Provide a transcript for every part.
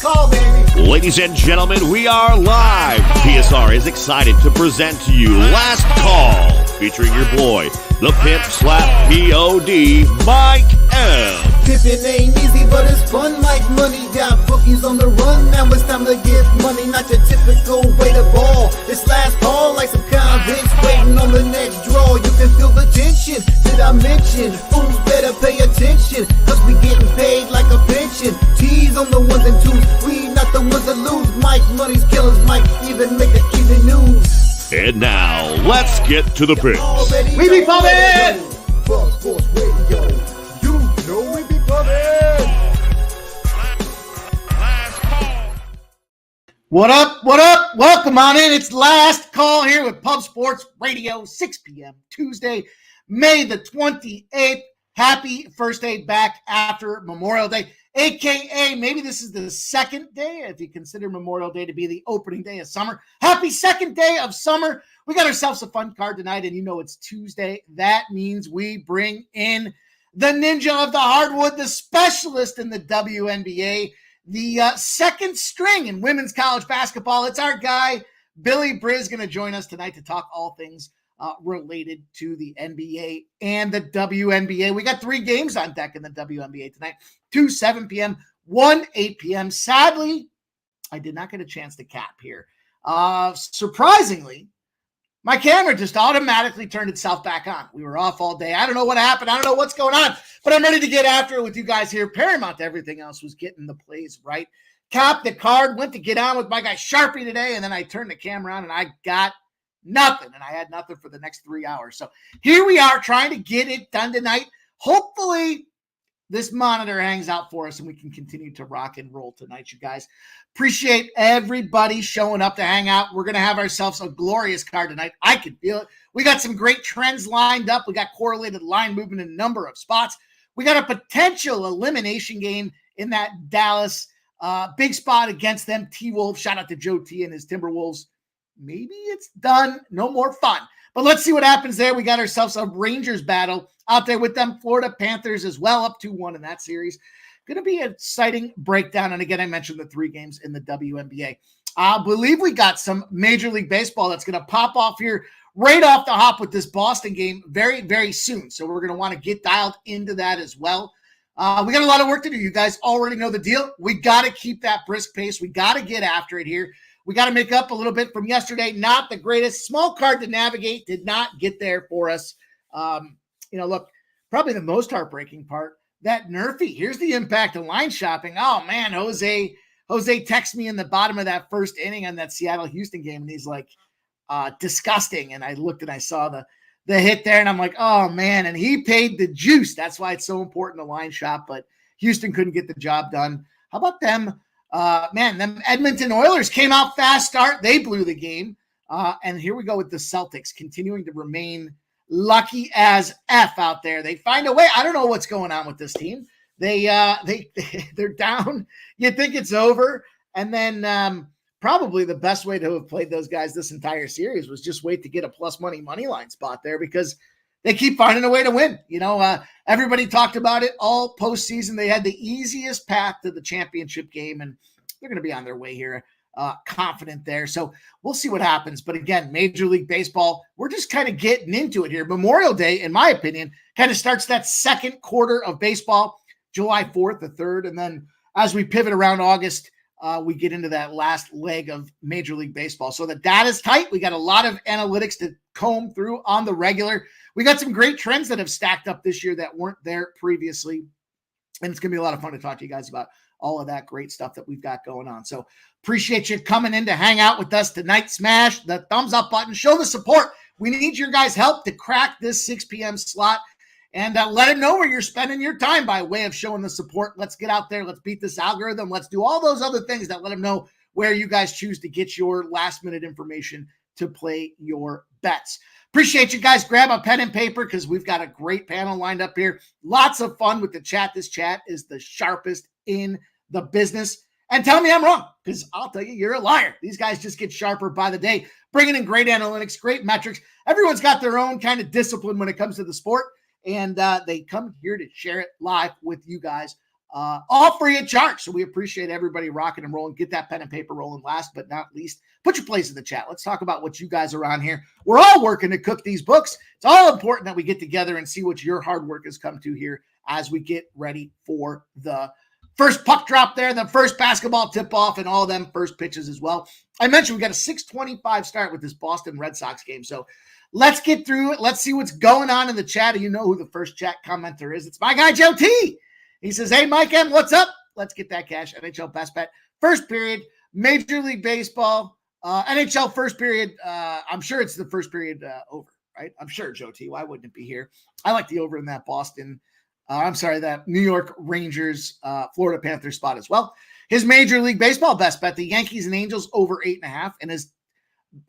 call, baby. Ladies and gentlemen, we are live. PSR is excited to present to you Last Call, featuring your boy, the pimp slap P.O.D., Mike M. Pimpin' ain't easy, but it's fun like money. Got bookies on the run, now it's time to get money. Not your typical way to ball. It's last call like some convicts waiting on the next draw. You can feel the tension. Did I mention? Fools better pay attention, cause we getting paid like a pension. T's on the ones and twos, we not the ones that lose. Mike Money's killers might even make the evening news. And now, let's get to the picks. We be pumping! Buzz Sports Radio, you know we be pumping! What up? What up? Welcome on in. It's Last Call here with Pub Sports Radio, 6 p.m. Tuesday, May the 28th. Happy first day back after Memorial Day, a.k.a. maybe this is the second day, if you consider Memorial Day to be the opening day of summer. Happy second day of summer. We got ourselves a fun card tonight, and you know it's Tuesday. That means we bring in the ninja of the hardwood, the specialist in the WNBA, the second string in women's college basketball. It's our guy, Billy Briz, going to join us tonight to talk all things related to the NBA and the WNBA. We got 3 games on deck in the WNBA tonight, 2 7 p.m., 1 8 p.m. Sadly, I did not get a chance to cap here. Surprisingly, my camera just automatically turned itself back on. We were off all day. I don't know what happened. I don't know what's going on, but I'm ready to get after it with you guys here. Paramount to everything else was getting the plays right. Capped the card, went to get on with my guy Sharpie today, and then I turned the camera on and I got nothing, and I had nothing for the next 3 hours. So here we are trying to get it done tonight. Hopefully this monitor hangs out for us and we can continue to rock and roll tonight, you guys. Appreciate everybody showing up to hang out. We're going to have ourselves a glorious card tonight. I can feel it. We got some great trends lined up. We got correlated line movement in a number of spots. We got a potential elimination game in that Dallas big spot against them. T-Wolves. Shout out to Joe T and his Timberwolves. Maybe it's done. No more fun. But let's see what happens there. We got ourselves a Rangers battle out there with them. Florida Panthers as well, up 2-1 in that series. Going to be an exciting breakdown. And again, I mentioned the 3 games in the WNBA. I believe we got some Major League Baseball that's going to pop off here right off the hop with this Boston game very, very soon. So we're going to want to get dialed into that as well. We got a lot of work to do. You guys already know the deal. We got to keep that brisk pace. We got to get after it here. We got to make up a little bit from yesterday. Not the greatest. Small card to navigate. Did not get there for us. Look, probably the most heartbreaking part, that Nerfy. Here's the impact of line shopping. Oh, man, Jose texted me in the bottom of that first inning on that Seattle-Houston game, and he's like, disgusting. And I looked and I saw the hit there, and I'm like, oh, man. And he paid the juice. That's why it's so important to line shop, but Houston couldn't get the job done. How about them? Them Edmonton Oilers came out fast start. They blew the game. And here we go with the Celtics continuing to remain lucky as F out there. They find a way. I don't know what's going on with this team. They're down. You think it's over. And then probably the best way to have played those guys this entire series was just wait to get a plus money line spot there, because they keep finding a way to win. Everybody talked about it all postseason. They had the easiest path to the championship game, and they're going to be on their way here, confident there. So we'll see what happens. But again, Major League Baseball, we're just kind of getting into it here. Memorial Day, in my opinion, kind of starts that second quarter of baseball, July 4th, the 3rd. And then as we pivot around August, we get into that last leg of Major League Baseball. So the data's tight. We got a lot of analytics to comb through on the regular. We got some great trends that have stacked up this year that weren't there previously. And it's going to be a lot of fun to talk to you guys about all of that great stuff that we've got going on. So appreciate you coming in to hang out with us tonight. Smash the thumbs up button. Show the support. We need your guys' help to crack this 6 p.m. slot. And let them know where you're spending your time by way of showing the support. Let's get out there. Let's beat this algorithm. Let's do all those other things that let them know where you guys choose to get your last-minute information to play your bets. Appreciate you guys. Grab a pen and paper because we've got a great panel lined up here. Lots of fun with the chat. This chat is the sharpest in the business. And tell me I'm wrong, because I'll tell you, you're a liar. These guys just get sharper by the day, bringing in great analytics, great metrics. Everyone's got their own kind of discipline when it comes to the sport, and they come here to share it live with you guys all free of charge. So we appreciate everybody rocking and rolling. Get that pen and paper rolling. Last but not least, put your plays in the chat. Let's talk about what you guys are on here. We're all working to cook these books. It's all important that we get together and see what your hard work has come to here as we get ready for the first puck drop there, the first basketball tip-off, and all them first pitches as well. I mentioned we got a 6:25 start with this Boston Red Sox game. So let's get through it. Let's see what's going on in the chat. You know who the first chat commenter is. It's my guy, Joe T. He says, hey, Mike M., what's up? Let's get that cash. NHL best bet. First period, Major League Baseball, NHL first period. I'm sure it's the first period over, right? I'm sure, Joe T. Why wouldn't it be here? I like the over in that that New York Rangers, Florida Panthers spot as well. His Major League Baseball best bet, the Yankees and Angels over 8.5. And his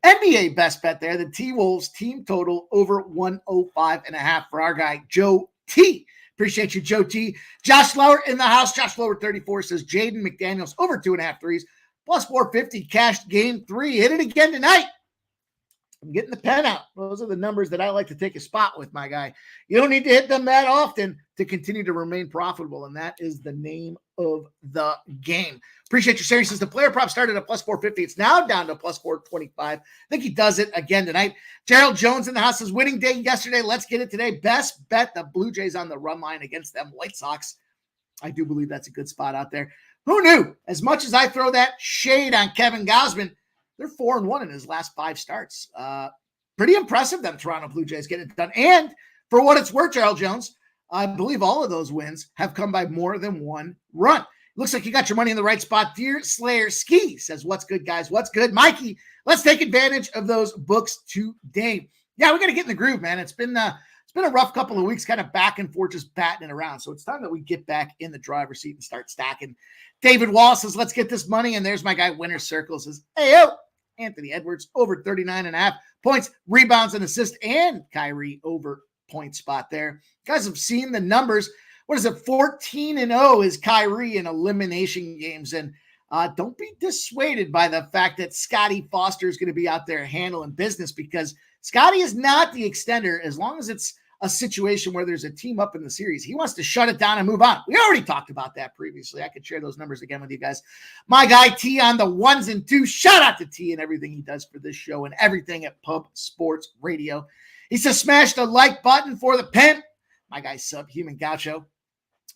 NBA best bet there, the T-Wolves team total over 105.5 for our guy, Joe T. Appreciate you, Joe T. Josh Lower in the house. Josh Lower 34 says Jaden McDaniels over 2.5 threes, plus 450 cashed game 3. Hit it again tonight. I'm getting the pen out. Those are the numbers that I like to take a spot with, my guy. You don't need to hit them that often to continue to remain profitable, and that is the name of the game. Appreciate your sharing. Since the player prop started at plus 450, it's now down to plus 425. I think he does it again tonight. Gerald Jones in the house is winning day yesterday. Let's get it today. Best bet the Blue Jays on the run line against them White Sox. I do believe that's a good spot out there. Who knew? As much as I throw that shade on Kevin Gausman, they're 4-1 in his last 5 starts. Pretty impressive, them Toronto Blue Jays getting it done. And for what it's worth, Gerald Jones, I believe all of those wins have come by more than one run. Looks like you got your money in the right spot. Deer Slayer Ski says, what's good, guys? What's good? Mikey, let's take advantage of those books today. Yeah, we got to get in the groove, man. It's been a rough couple of weeks, kind of back and forth, just batting it around. So it's time that we get back in the driver's seat and start stacking. David Wall says, let's get this money. And there's my guy, Winner Circle, says, hey, yo. Anthony Edwards over 39.5 points, rebounds, and assists, and Kyrie over point spot there. You guys have seen the numbers. What is it? 14-0 is Kyrie in elimination games. And don't be dissuaded by the fact that Scotty Foster is going to be out there handling business, because Scotty is not the extender as long as it's a situation where there's a team up in the series. He wants to shut it down and move on. We already talked about that previously. I could share those numbers again with you guys. My guy T on the 1s and 2s. Shout out to T and everything he does for this show and everything at Pub Sports Radio. He says, smash the like button for the pimp. My guy Subhuman Gaucho.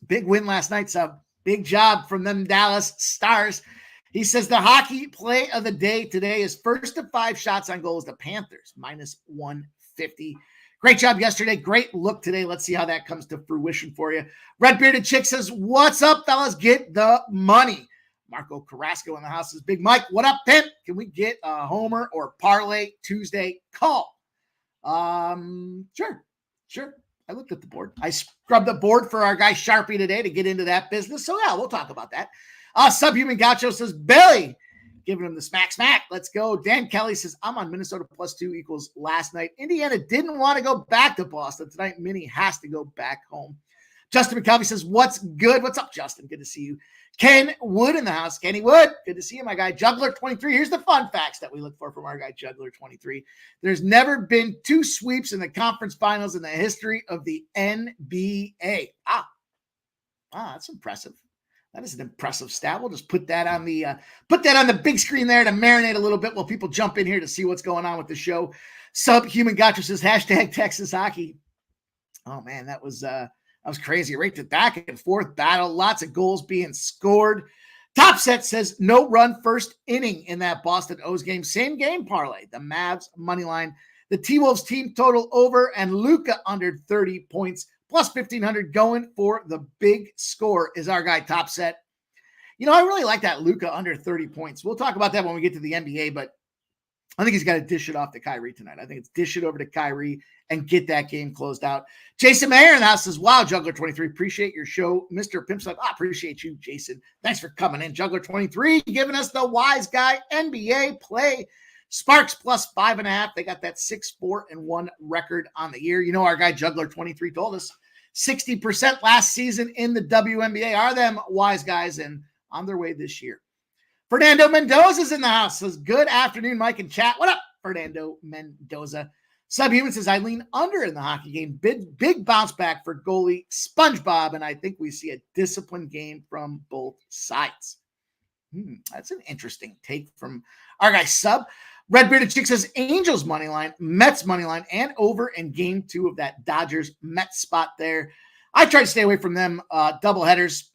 Big win last night, Sub. Big job from them Dallas Stars. He says the hockey play of the day today is first to 5 shots on goal is the Panthers, minus 150. Great job yesterday. Great look today. Let's see how that comes to fruition for you. Red Bearded Chick says, what's up, fellas? Get the money. Marco Carrasco in the house says, Big Mike, what up, pimp? Can we get a homer or parlay Tuesday call? Sure. I looked at the board. I scrubbed the board for our guy Sharpie today to get into that business. So, yeah, we'll talk about that. Subhuman Gaucho says, Billy, giving him the smack. Let's go. Dan Kelly says, I'm on Minnesota +2 equals last night. Indiana didn't want to go back to Boston tonight. Minnie has to go back home. Justin McCovey says, what's good? What's up, Justin? Good to see you. Ken Wood in the house. Kenny Wood, good to see you, my guy. Juggler 23. Here's the fun facts that we look for from our guy, Juggler 23. There's never been 2 sweeps in the conference finals in the history of the NBA. That's impressive. That is an impressive stat. We'll just put that on the big screen there to marinate a little bit while people jump in here to see what's going on with the show. Subhuman Gotcha says hashtag Texas hockey. Oh man, that was crazy. Right to back and forth battle. Lots of goals being scored. Top Set says no run first inning in that Boston O's game. Same game parlay. The Mavs money line. The T-Wolves team total over and Luka under 30 points. Plus 1,500 going for the big score is our guy Top Set. You know, I really like that Luka under 30 points. We'll talk about that when we get to the NBA, but I think he's got to dish it off to Kyrie tonight. I think it's dish it over to Kyrie and get that game closed out. Jason Mayer in the house says, wow, Juggler 23, appreciate your show. Mr. Pimp's like, I appreciate you, Jason. Thanks for coming in. Juggler 23 giving us the wise guy NBA play. Sparks plus 5.5. They got that 6-4-1 record on the year. You know, our guy Juggler 23 told us 60% last season in the WNBA are them wise guys and on their way this year. Fernando Mendoza's in the house. Says, good afternoon, Mike and chat. What up, Fernando Mendoza? Subhuman says, I lean under in the hockey game. Big bounce back for goalie SpongeBob, and I think we see a disciplined game from both sides. That's an interesting take from our guy Sub. Red Bearded Chick says, Angels money line, Mets money line, and over in game 2 of that Dodgers-Mets spot there. I try to stay away from them. Doubleheaders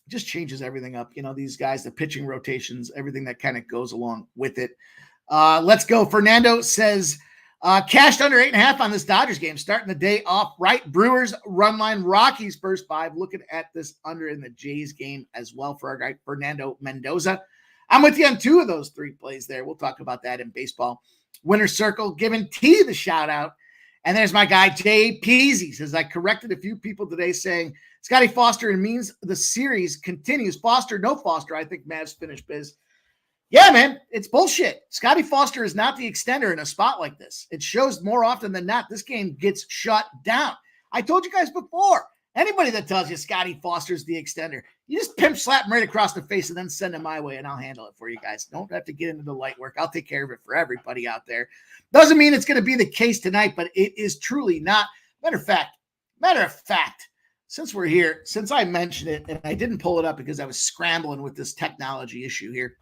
just changes everything up. These guys, the pitching rotations, everything that kind of goes along with it. Let's go. Fernando says, cashed under 8.5 on this Dodgers game, starting the day off right. Brewers run line, Rockies first 5. Looking at this under in the Jays game as well for our guy Fernando Mendoza. I'm with you on 2 of those 3 plays there. We'll talk about that in baseball. Winner Circle giving T the shout out. And there's my guy Jay Peasy says, I corrected a few people today saying Scotty Foster and means the series continues. Foster, no Foster. I think Mavs finished biz. Yeah, man, it's bullshit. Scotty Foster is not the extender in a spot like this. It shows more often than not this game gets shut down. I told you guys before, anybody that tells you Scotty Foster's the extender, you just pimp slap him right across the face and then send him my way, and I'll handle it for you guys. Don't have to get into the light work. I'll take care of it for everybody out there. Doesn't mean it's going to be the case tonight, but it is truly not. Matter of fact, since we're here, since I mentioned it, and I didn't pull it up because I was scrambling with this technology issue here,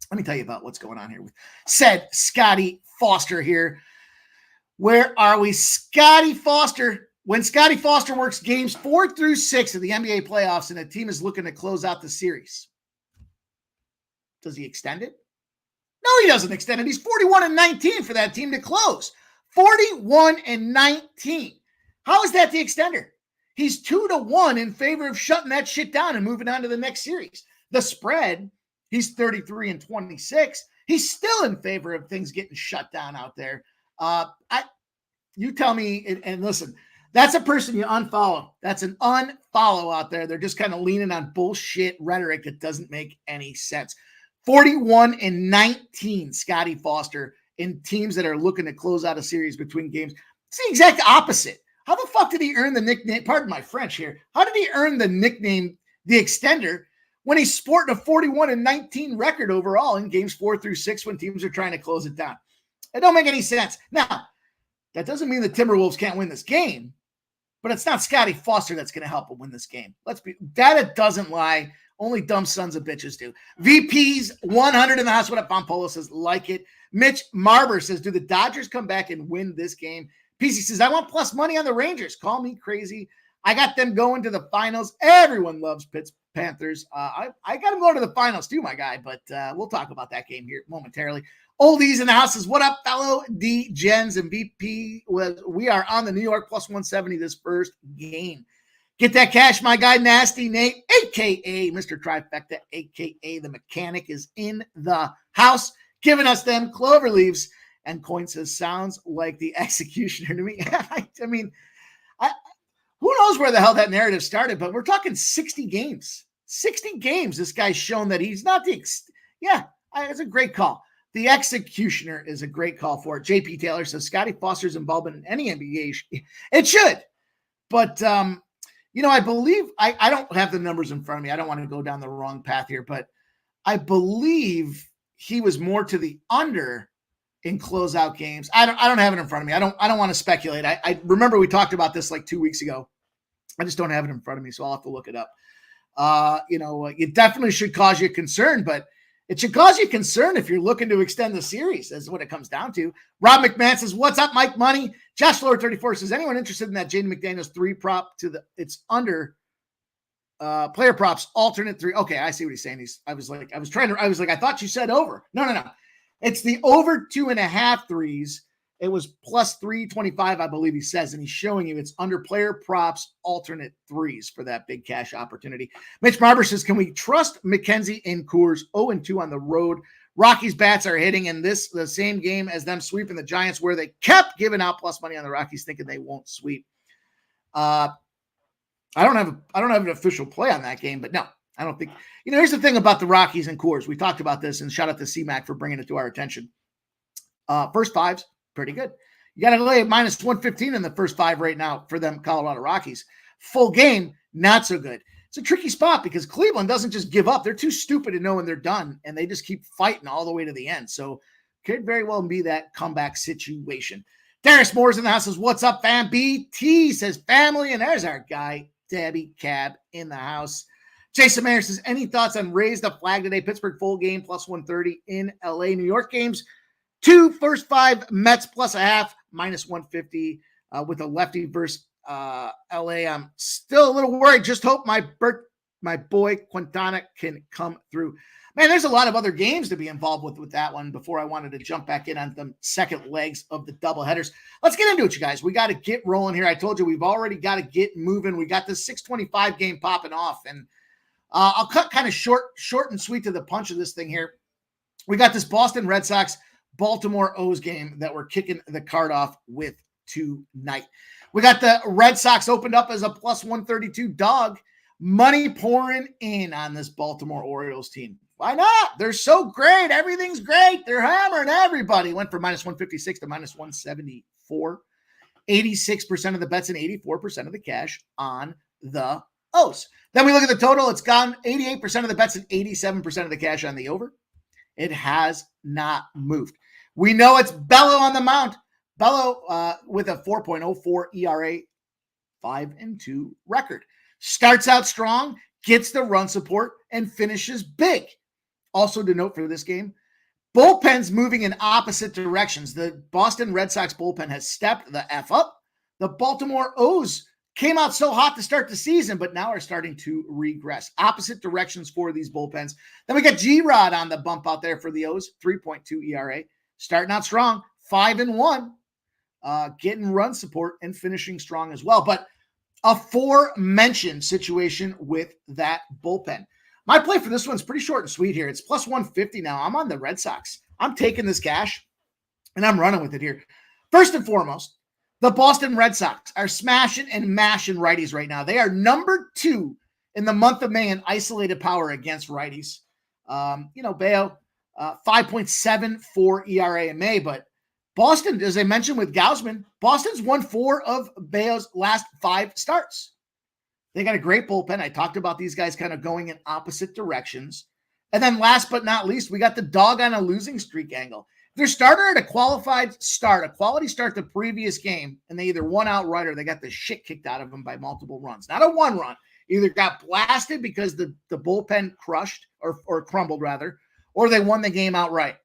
let me tell you about what's going on here with said Scotty Foster here. Where are we? Scotty Foster. When Scotty Foster works games 4 through 6 of the NBA playoffs and a team is looking to close out the series, does he extend it? No, he doesn't extend it. He's 41-19 for that team to close. 41-19. How is that the extender? He's 2-1 in favor of shutting that shit down and moving on to the next series. The spread, he's 33-26. He's still in favor of things getting shut down out there. You tell me, and listen, that's a person you unfollow. That's an unfollow out there. They're just kind of leaning on bullshit rhetoric that doesn't make any sense. 41-19, Scotty Foster in teams that are looking to close out a series between games. It's the exact opposite. How the fuck did he earn the nickname? Pardon my French here. How did he earn the nickname, the extender, when he's sporting a 41-19 record overall in games 4 through 6 when teams are trying to close it down? It don't make any sense. Now, that doesn't mean the Timberwolves can't win this game, but it's not Scotty Foster that's going to help them win this game. Data doesn't lie. Only dumb sons of bitches do. VP's 100 in the house. What up, Pompolo says, like it. Mitch Marber says, do the Dodgers come back and win this game? PC says, I want plus money on the Rangers. Call me crazy. I got them going to the finals. Everyone loves Panthers. I got them going to the finals too, my guy, but we'll talk about that game here momentarily. Oldies in the house says, what up, fellow D-Gens and VP? We are on the New York plus 170 this first game. Get that cash, my guy, Nasty Nate, a.k.a. Mr. Trifecta, a.k.a. the mechanic, is in the house, giving us them clover leaves. And Coin says, sounds like the executioner to me. I mean, who knows where the hell that narrative started, but we're talking 60 games. 60 games, this guy's shown that he's not the it's a great call. The executioner is a great call for it. JP Taylor says, Scotty Foster's involvement in any NBA. It should. But, I believe, I don't have the numbers in front of me. I don't want to go down the wrong path here, but I believe he was more to the under in closeout games. I don't have it in front of me. I don't want to speculate. I remember we talked about this like 2 weeks ago. I just don't have it in front of me, so I'll have to look it up. It definitely should cause you concern, but it should cause you concern if you're looking to extend the series. That's what it comes down to. Rob McMahon says, what's up, Mike Money? Josh Lower 34 says, anyone interested in that Jaden McDaniels 3 prop it's under player props, alternate 3. Okay, I see what he's saying. I thought you said over. No. It's the over 2.5 threes. It was plus 325, I believe he says, and he's showing you it's under player props, alternate 3s for that big cash opportunity. Mitch Marber says, can we trust McKenzie and Coors 0-2 on the road? Rockies bats are hitting in the same game as them sweeping the Giants, where they kept giving out plus money on the Rockies, thinking they won't sweep. I don't have an official play on that game, but no, I don't think. Here's the thing about the Rockies and Coors. We talked about this, and shout out to CMAC for bringing it to our attention. First 5s, pretty good. You got to lay minus 115 in the first 5 right now for them Colorado Rockies. Full game, not so good. It's a tricky spot because Cleveland doesn't just give up. They're too stupid to know when they're done, and they just keep fighting all the way to the end. So could very well be that comeback situation. Darius Moore's in the house says, what's up, fam? BT says family. And there's our guy, Debbie Cab, in the house. Jason Mayer says, any thoughts on raise the flag today? Pittsburgh full game plus 130 in LA. New York games, 2 first 5, Mets plus a half, minus 150 with a lefty versus LA. I'm still a little worried. Just hope my boy Quintana can come through. Man, there's a lot of other games to be involved with that one before I wanted to jump back in on the second legs of the doubleheaders. Let's get into it, you guys. We got to get rolling here. I told you we've already got to get moving. We got this 625 game popping off, and I'll cut kind of short and sweet to the punch of this thing here. We got this Boston Red Sox Baltimore O's game that we're kicking the card off with tonight. We got the Red Sox opened up as a plus 132 dog. Money pouring in on this Baltimore Orioles team. Why not? They're so great. Everything's great. They're hammering everybody. Went from minus 156 to minus 174. 86% of the bets and 84% of the cash on the O's. Then we look at the total. It's gone 88% of the bets and 87% of the cash on the over. It has not moved. We know it's Bello on the mound. Bello with a 4.04 ERA, 5-2 record. Starts out strong, gets the run support, and finishes big. Also to note for this game, bullpens moving in opposite directions. The Boston Red Sox bullpen has stepped the F up. The Baltimore O's came out so hot to start the season, but now are starting to regress. Opposite directions for these bullpens. Then we got G-Rod on the bump out there for the O's, 3.2 ERA. Starting out strong, 5-1. Getting run support and finishing strong as well. But aforementioned situation with that bullpen. My play for this one's pretty short and sweet here. It's plus 150 now. I'm on the Red Sox. I'm taking this cash, and I'm running with it here. First and foremost, the Boston Red Sox are smashing and mashing righties right now. They are number 2 in the month of May in isolated power against righties. Bayo, 5.74 ERA in May, but Boston, as I mentioned with Gausman, Boston's won 4 of Bayo's last 5 starts. They got a great bullpen. I talked about these guys kind of going in opposite directions. And then last but not least, we got the dog on a losing streak angle. Their starter had a quality start the previous game, and they either won outright or they got the shit kicked out of them by multiple runs. Not a one run. Either got blasted because the bullpen crushed or crumbled rather, or they won the game outright.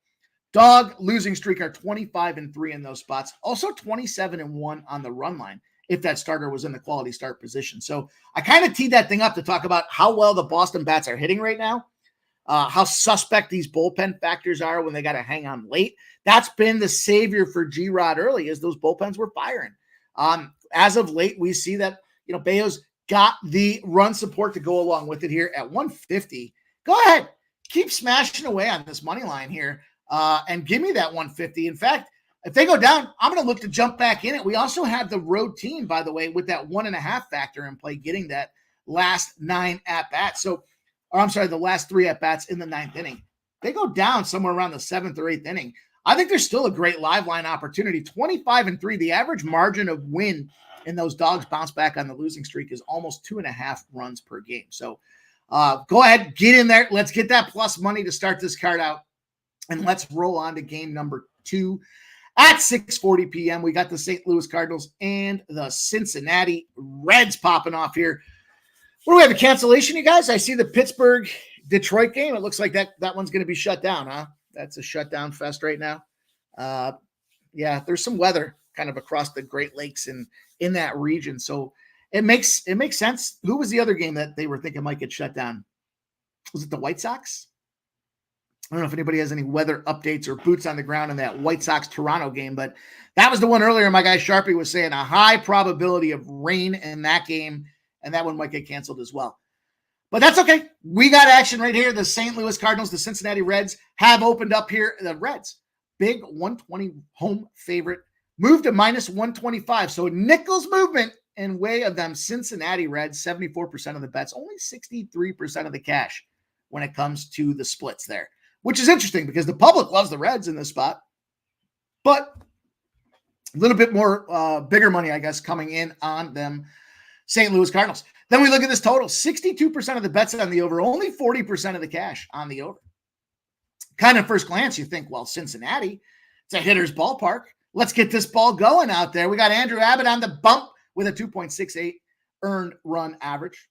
Dog losing streak are 25-3 in those spots. Also 27-1 on the run line if that starter was in the quality start position. So I kind of teed that thing up to talk about how well the Boston bats are hitting right now, how suspect these bullpen factors are when they got to hang on late. That's been the savior for G-Rod early, as those bullpens were firing. As of late, we see that, Bayo's got the run support to go along with it here at 150. Go ahead. Keep smashing away on this money line here and give me that 150. In fact, if they go down, I'm going to look to jump back in it. We also have the road team, by the way, with that 1.5 factor in play, getting that last 9 at-bats. The last 3 at-bats in the 9th inning. They go down somewhere around the 7th or 8th inning. I think there's still a great live line opportunity. 25-3, the average margin of win in those dogs bounce back on the losing streak is almost 2.5 runs per game. So go ahead, get in there. Let's get that plus money to start this card out. And let's roll on to game number 2. At 6:40 p.m., we got the St. Louis Cardinals and the Cincinnati Reds popping off here. What do we have, a cancellation, you guys? I see the Pittsburgh-Detroit game. It looks like that one's going to be shut down, huh? That's a shutdown fest right now. Yeah, there's some weather kind of across the Great Lakes and in that region. So it makes sense. Who was the other game that they were thinking might get shut down? Was it the White Sox? I don't know if anybody has any weather updates or boots on the ground in that White Sox-Toronto game, but that was the one earlier. My guy Sharpie was saying a high probability of rain in that game, and that one might get canceled as well. But that's okay. We got action right here. The St. Louis Cardinals, the Cincinnati Reds have opened up here. The Reds, big 120 home favorite, moved to minus 125. So nickels movement in way of them Cincinnati Reds, 74% of the bets, only 63% of the cash when it comes to the splits there. Which is interesting because the public loves the Reds in this spot, but a little bit more bigger money, I guess, coming in on them St. Louis Cardinals. Then we look at this total, 62% of the bets on the over, only 40% of the cash on the over. Kind of first glance, you think, well, Cincinnati, it's a hitter's ballpark. Let's get this ball going out there. We got Andrew Abbott on the bump with a 2.68 earned run average,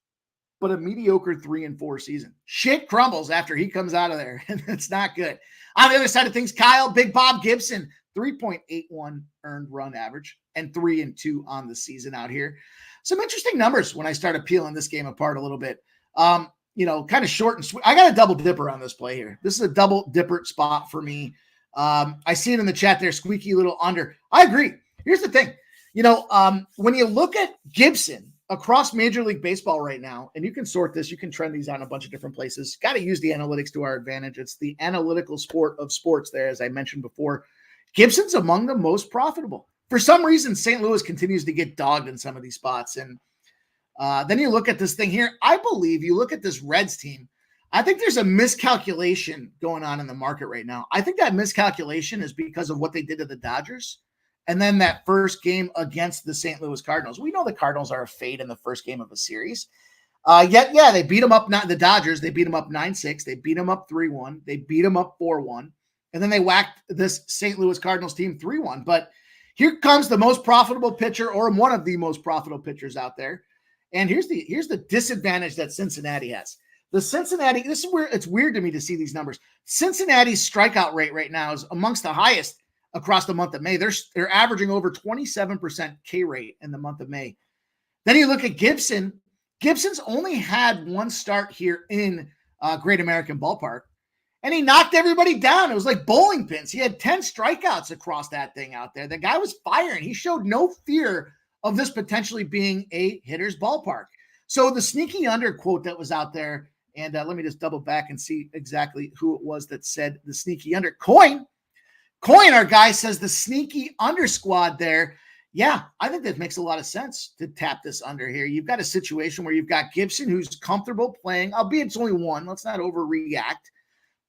but a mediocre 3-4 season. Shit crumbles after he comes out of there, and it's not good. On the other side of things, Kyle Big Bob Gibson, 3.81 earned run average and 3-2 on the season out here. Some interesting numbers when I started peeling this game apart a little bit. Kind of short and sweet. I got a double dipper on this play here. This is a double dipper spot for me. I see it in the chat there, squeaky little under. I agree. Here's the thing. When you look at Gibson across Major League Baseball right now, and you can sort this, you can trend these out in a bunch of different places. Got to use the analytics to our advantage. It's the analytical sport of sports there, as I mentioned before. Gibson's among the most profitable. For some reason, St. Louis continues to get dogged in some of these spots. And then you look at this thing here. I believe you look at this Reds team. I think there's a miscalculation going on in the market right now. I think that miscalculation is because of what they did to the Dodgers. And then that first game against the St. Louis Cardinals. We know the Cardinals are a fade in the first game of a series. They beat them up, not the Dodgers. They beat them up 9-6. They beat them up 3-1. They beat them up 4-1. And then they whacked this St. Louis Cardinals team 3-1. But here comes the most profitable pitcher, or one of the most profitable pitchers out there. And here's the disadvantage that Cincinnati has. This is where it's weird to me to see these numbers. Cincinnati's strikeout rate right now is amongst the highest across the month of May. They're averaging over 27% K rate in the month of May. Then you look at Gibson. Gibson's only had one start here in Great American Ballpark, and he knocked everybody down. It was like bowling pins. He had 10 strikeouts across that thing out there. The guy was firing. He showed no fear of this potentially being a hitter's ballpark. So the sneaky under quote that was out there, and let me just double back and see exactly who it was that said the sneaky under. Coin, our guy, says the sneaky under squad there. Yeah, I think that makes a lot of sense to tap this under here. You've got a situation where you've got Gibson, who's comfortable playing, albeit it's only one. Let's not overreact.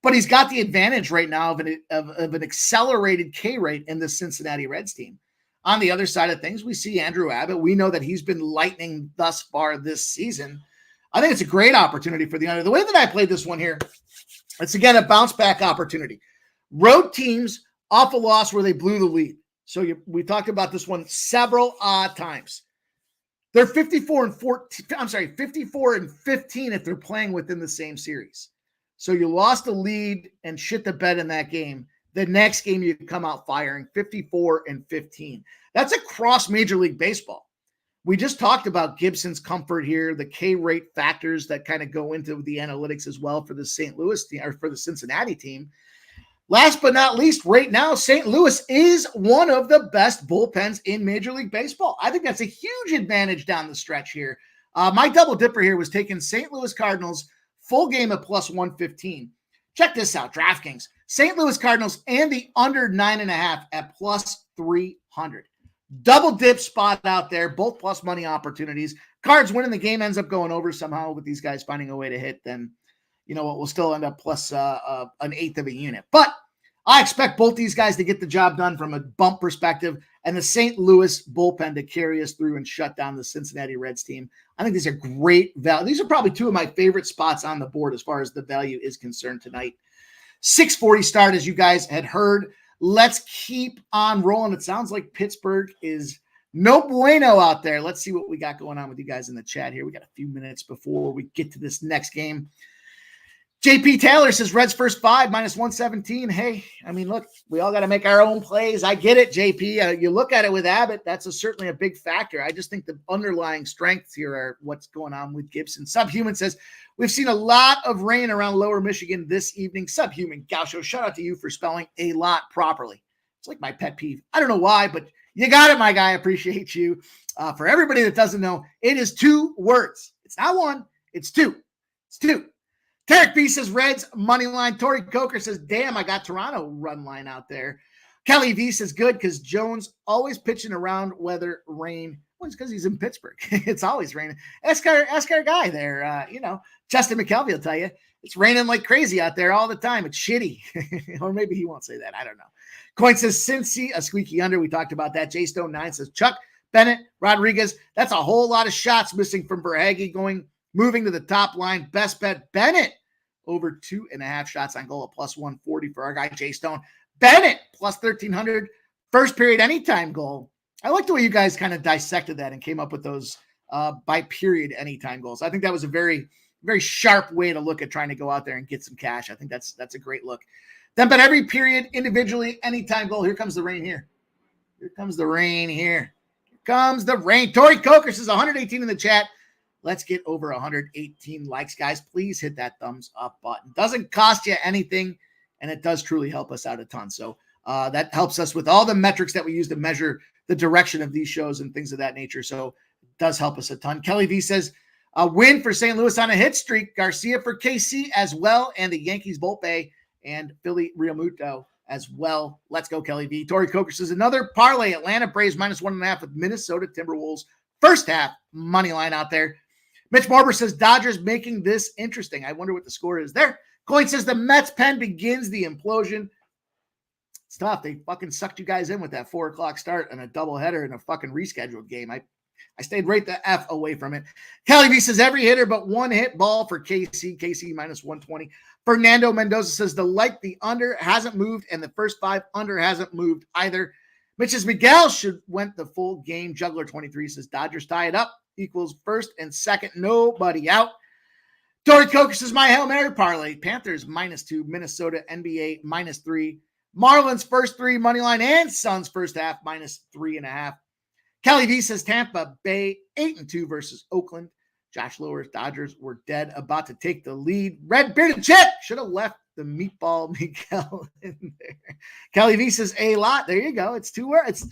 But he's got the advantage right now of an accelerated K rate in the Cincinnati Reds team. On the other side of things, we see Andrew Abbott. We know that he's been lightning thus far this season. I think it's a great opportunity for the under. The way that I played this one here, it's again a bounce back opportunity. Road teams off a loss where they blew the lead. So we talked about this one several times. They're 54 and 15 if they're playing within the same series. So you lost the lead and shit the bed in that game. The next game you come out firing 54 and 15. That's across Major League Baseball. We just talked about Gibson's comfort here, the K rate factors that kind of go into the analytics as well for the St. Louis team or for the Cincinnati team. Last but not least, right now, St. Louis is one of the best bullpens in Major League Baseball. I think that's a huge advantage down the stretch here. My double dipper here was taking St. Louis Cardinals full game at plus 115. Check this out, DraftKings. St. Louis Cardinals and the under 9.5 at plus 300. Double dip spot out there, both plus money opportunities. Cards winning the game ends up going over somehow with these guys finding a way to hit, then you know what, we'll still end up plus an eighth of a unit. But I expect both these guys to get the job done from a bump perspective and the St. Louis bullpen to carry us through and shut down the Cincinnati Reds team. I think these are great value. These are probably two of my favorite spots on the board as far as the value is concerned tonight. 6:40 start, as you guys had heard. Let's keep on rolling. It sounds like Pittsburgh is no bueno out there. Let's see what we got going on with you guys in the chat here. We got a few minutes before we get to this next game. JP Taylor says Reds first 5 minus 117. Hey, I mean, look, we all got to make our own plays. I get it, JP. You look at it with Abbott, that's certainly a big factor. I just think the underlying strengths here are what's going on with Gibson. Subhuman says, we've seen a lot of rain around Lower Michigan this evening. Subhuman, Gaucho, shout out to you for spelling a lot properly. It's like my pet peeve. I don't know why, but you got it, my guy. I appreciate you. For everybody that doesn't know, it is 2 words. It's not 1, it's 2. It's 2. Tarek B says Reds money line. Tori Coker says, damn, I got Toronto run line out there. Kelly V says good because Jones always pitching around weather, rain. Well, it's because he's in Pittsburgh. It's always raining. Ask our guy there. Justin McKelvey will tell you it's raining like crazy out there all the time. It's shitty. Or maybe he won't say that. I don't know. Coin says Cincy, a squeaky under. We talked about that. J Stone 9 says Chuck, Bennett, Rodriguez. That's a whole lot of shots missing from Berhage moving to the top line. Best bet, Bennett, over 2.5 shots on goal at plus 140 for our guy, Jay Stone. Bennett, plus 1,300 First period anytime goal. I like the way you guys kind of dissected that and came up with those by period anytime goals. I think that was a very, very sharp way to look at trying to go out there and get some cash. I think that's a great look. Then, but every period individually, anytime goal. Here comes the rain here. Here comes the rain here. Here comes the rain. Tori Coker says 118 in the chat. Let's get over 118 likes, guys. Please hit that thumbs up button. Doesn't cost you anything, and it does truly help us out a ton. So that helps us with all the metrics that we use to measure the direction of these shows and things of that nature. So it does help us a ton. Kelly V says, a win for St. Louis on a hit streak. Garcia for KC as well, and the Yankees Volpe and Philly Realmuto as well. Let's go, Kelly V. Tori Coker says, another parlay. Atlanta Braves -1.5 with Minnesota Timberwolves. First half money line out there. Mitch Barber says, Dodgers making this interesting. I wonder what the score is there. Coin says, the Mets pen begins the implosion. It's tough. They fucking sucked you guys in with that 4 o'clock start and a doubleheader and a fucking rescheduled game. I stayed right the F away from it. Kelly V says, every hitter but one hit ball for KC. KC -120. Fernando Mendoza says, the under hasn't moved, and the first 5 under hasn't moved either. Mitch's Miguel should went the full game. Juggler 23 says, Dodgers tie it up. Equals first and second. Nobody out. Tori Coker says, my Hail Mary parlay. Panthers -2. Minnesota NBA -3. Marlins first 3 money line and Suns first half -3.5. Kelly V says Tampa Bay 8-2 versus Oakland. Josh Lowers, Dodgers were dead about to take the lead. Red bearded Chet should have left the meatball Miguel in there. Kelly V says a lot. There you go. It's 2 words.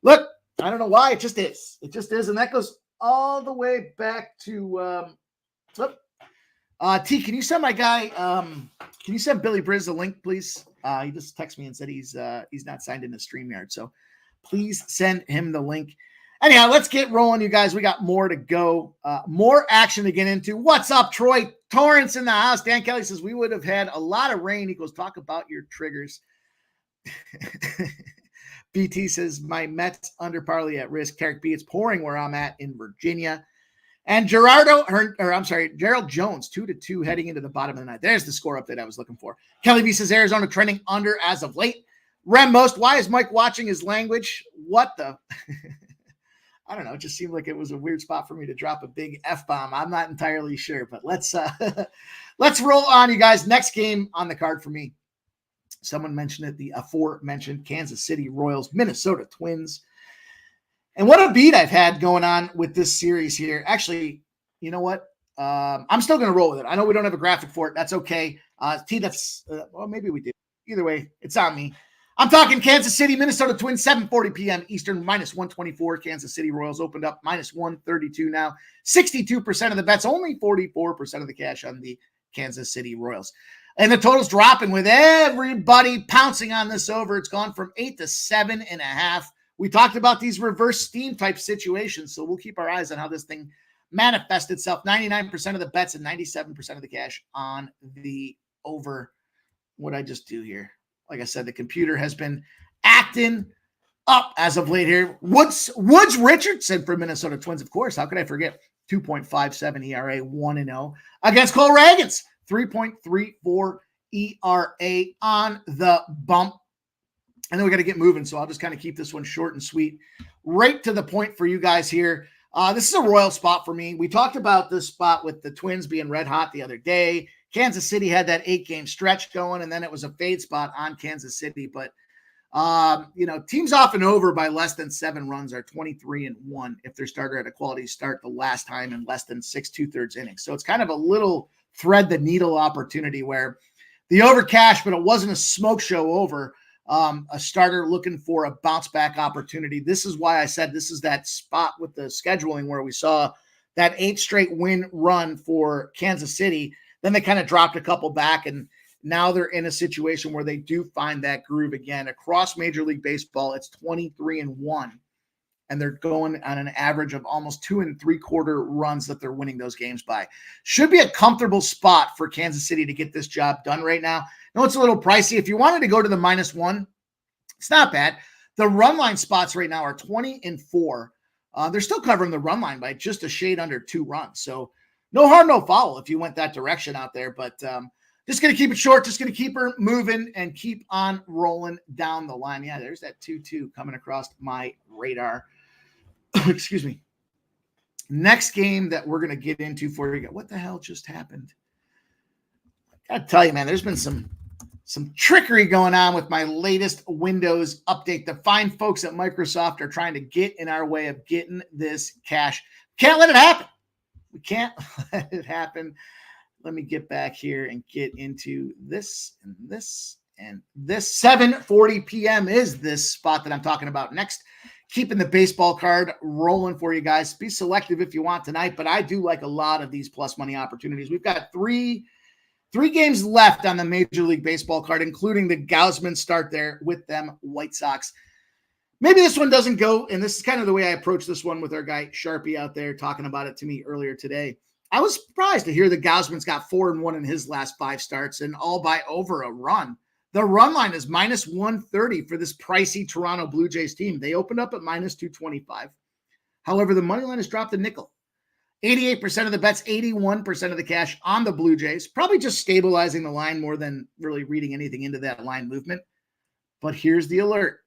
Look, I don't know why. It just is. It just is. And that goes all the way back to T. Can you send my guy? Can you send Billy Briz a link, please? He just texted me and said he's not signed into StreamYard. So please send him the link. Anyhow, let's get rolling, you guys. We got more to go. More action to get into. What's up, Troy? Torrance in the house. Dan Kelly says we would have had a lot of rain. He goes, talk about your triggers. BT says my Mets under parlay at risk. Carrick B, it's pouring where I'm at in Virginia. And Gerald Jones, 2-2 heading into the bottom of the night. There's the score update I was looking for. Kelly B says Arizona trending under as of late. Rem Most, why is Mike watching his language? What the? I don't know. It just seemed like it was a weird spot for me to drop a big F-bomb. I'm not entirely sure, but let's roll on, you guys. Next game on the card for me. Someone mentioned it, the aforementioned Kansas City Royals, Minnesota Twins. And what a beat I've had going on with this series here. Actually, you know what? I'm still going to roll with it. I know we don't have a graphic for it. That's okay. Well, maybe we do. Either way, it's on me. I'm talking Kansas City, Minnesota Twins, 7:40 p.m. Eastern, -124. Kansas City Royals opened up -132 now. 62% of the bets, only 44% of the cash on the Kansas City Royals. And the total's dropping with everybody pouncing on this over. It's gone from 8 to 7.5. We talked about these reverse steam type situations, so we'll keep our eyes on how this thing manifests itself. 99% of the bets and 97% of the cash on the over. What'd I just do here? Like I said, the computer has been acting up as of late here. Woods Richardson for Minnesota Twins, of course. How could I forget? 2.57 ERA, 1-0 against Cole Ragans. 3.34 ERA on the bump. And then we got to get moving, so I'll just kind of keep this one short and sweet. Right to the point for you guys here. This is a royal spot for me. We talked about this spot with the Twins being red hot the other day. Kansas City had that 8-game stretch going, and then it was a fade spot on Kansas City. But, teams off and over by less than 7 runs are 23-1 if their starter had a quality start the last time in less than 6 2/3 innings. So it's kind of a little thread the needle opportunity where the over cash, but it wasn't a smoke show over. A starter looking for a bounce back opportunity. This is why I said this is that spot with the scheduling where we saw that 8 straight win run for Kansas City. Then they kind of dropped a couple back, and now they're in a situation where they do find that groove again. Across Major League Baseball, it's 23-1, and they're going on an average of almost 2 3/4 runs that they're winning those games by. Should be a comfortable spot for Kansas City to get this job done right now. I know it's a little pricey. If you wanted to go to the -1, it's not bad. The run line spots right now are 20-4. They're still covering the run line by just a shade under 2 runs. So no harm, no foul if you went that direction out there. But Just going to keep it short. Just going to keep her moving and keep on rolling down the line. Yeah, there's that 2-2 coming across my radar. Excuse me. Next game that we're going to get into for you. What the hell just happened? I got to tell you, man, there's been some trickery going on with my latest Windows update. The fine folks at Microsoft are trying to get in our way of getting this cash. Can't let it happen. We can't let it happen. Let me get back here and get into this and this and this. 7:40 p.m. is this spot that I'm talking about next. Keeping the baseball card rolling for you guys. Be selective if you want tonight, but I do like a lot of these plus money opportunities. We've got three games left on the Major League Baseball card, including the Gausman start there with them White Sox. Maybe this one doesn't go, and this is kind of the way I approach this one with our guy Sharpie out there talking about it to me earlier today. I was surprised to hear that Gausman's got 4-1 in his last 5 starts and all by over a run. The run line is minus 130 for this pricey Toronto Blue Jays team. They opened up at minus 225. However, the money line has dropped a nickel. 88% of the bets, 81% of the cash on the Blue Jays. Probably just stabilizing the line more than really reading anything into that line movement. But here's the alert.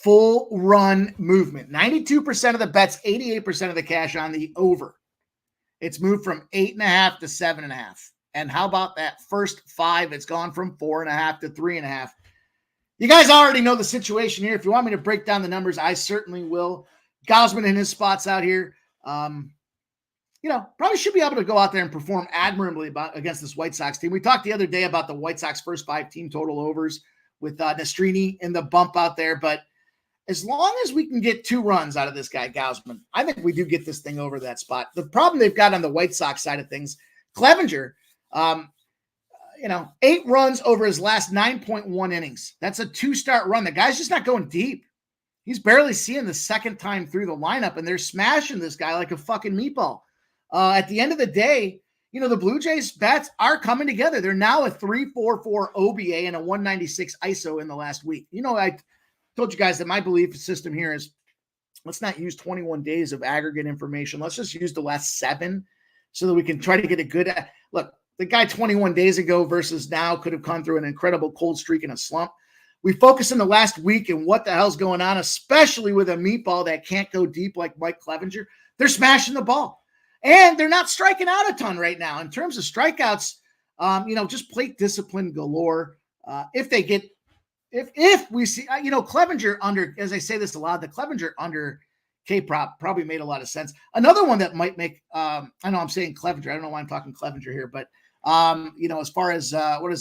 Full run movement. 92% of the bets, 88% of the cash on the over. It's moved from 8.5 to 7.5. And how about that first 5? It's gone from 4.5 to 3.5. You guys already know the situation here. If you want me to break down the numbers, I certainly will. Gausman in his spots out here. Probably should be able to go out there and perform admirably against this White Sox team. We talked the other day about the White Sox first 5 team total overs with Nastrini in the bump out there. But as long as we can get 2 runs out of this guy, Gausman, I think we do get this thing over that spot. The problem they've got on the White Sox side of things, Clevenger, 8 runs over his last 9.1 innings. That's a 2-start run. The guy's just not going deep. He's barely seeing the second time through the lineup, and they're smashing this guy like a fucking meatball. At the end of the day, the Blue Jays bats are coming together. They're now a 3.44 OBA and a 196 ISO in the last week. I told you guys that my belief system here is let's not use 21 days of aggregate information. Let's just use the last 7 so that we can try to get a good look. The guy 21 days ago versus now could have gone through an incredible cold streak and a slump. We focus in the last week and what the hell's going on, especially with a meatball that can't go deep like Mike Clevenger. They're smashing the ball. And they're not striking out a ton right now. In terms of strikeouts, just plate discipline galore. If we see, Clevenger under, as I say this a lot, the Clevenger under K-prop probably made a lot of sense. Another one that might make, I know I'm saying Clevenger. I don't know why I'm talking Clevenger here, but, as far as,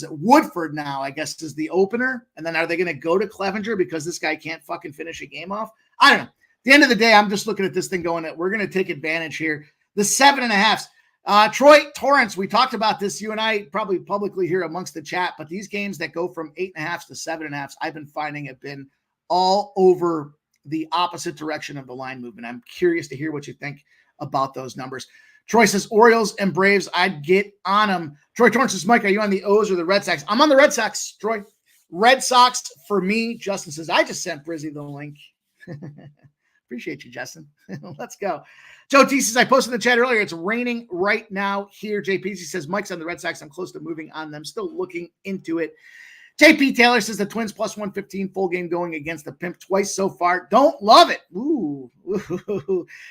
Woodford now, I guess, is the opener. And then are they going to go to Clevenger because this guy can't fucking finish a game off? I don't know. At the end of the day, I'm just looking at this thing going, we're going to take advantage here. The 7.5s. Troy Torrance, we talked about this, you and I probably publicly here amongst the chat, but these games that go from 8.5s to 7.5s, I've been finding have been all over the opposite direction of the line movement. I'm curious to hear what you think about those numbers. Troy says, Orioles and Braves, I'd get on them. Troy Torrance says, Mike, are you on the O's or the Red Sox? I'm on the Red Sox, Troy. Red Sox for me. Justin says, I just sent Brizzy the link. Appreciate you, Justin. Let's go. Joe T says, I posted in the chat earlier. It's raining right now here. JP says, Mike's on the Red Sox. I'm close to moving on them. Still looking into it. JP Taylor says the Twins plus 115 full game going against the Pimp twice so far. Don't love it. Ooh.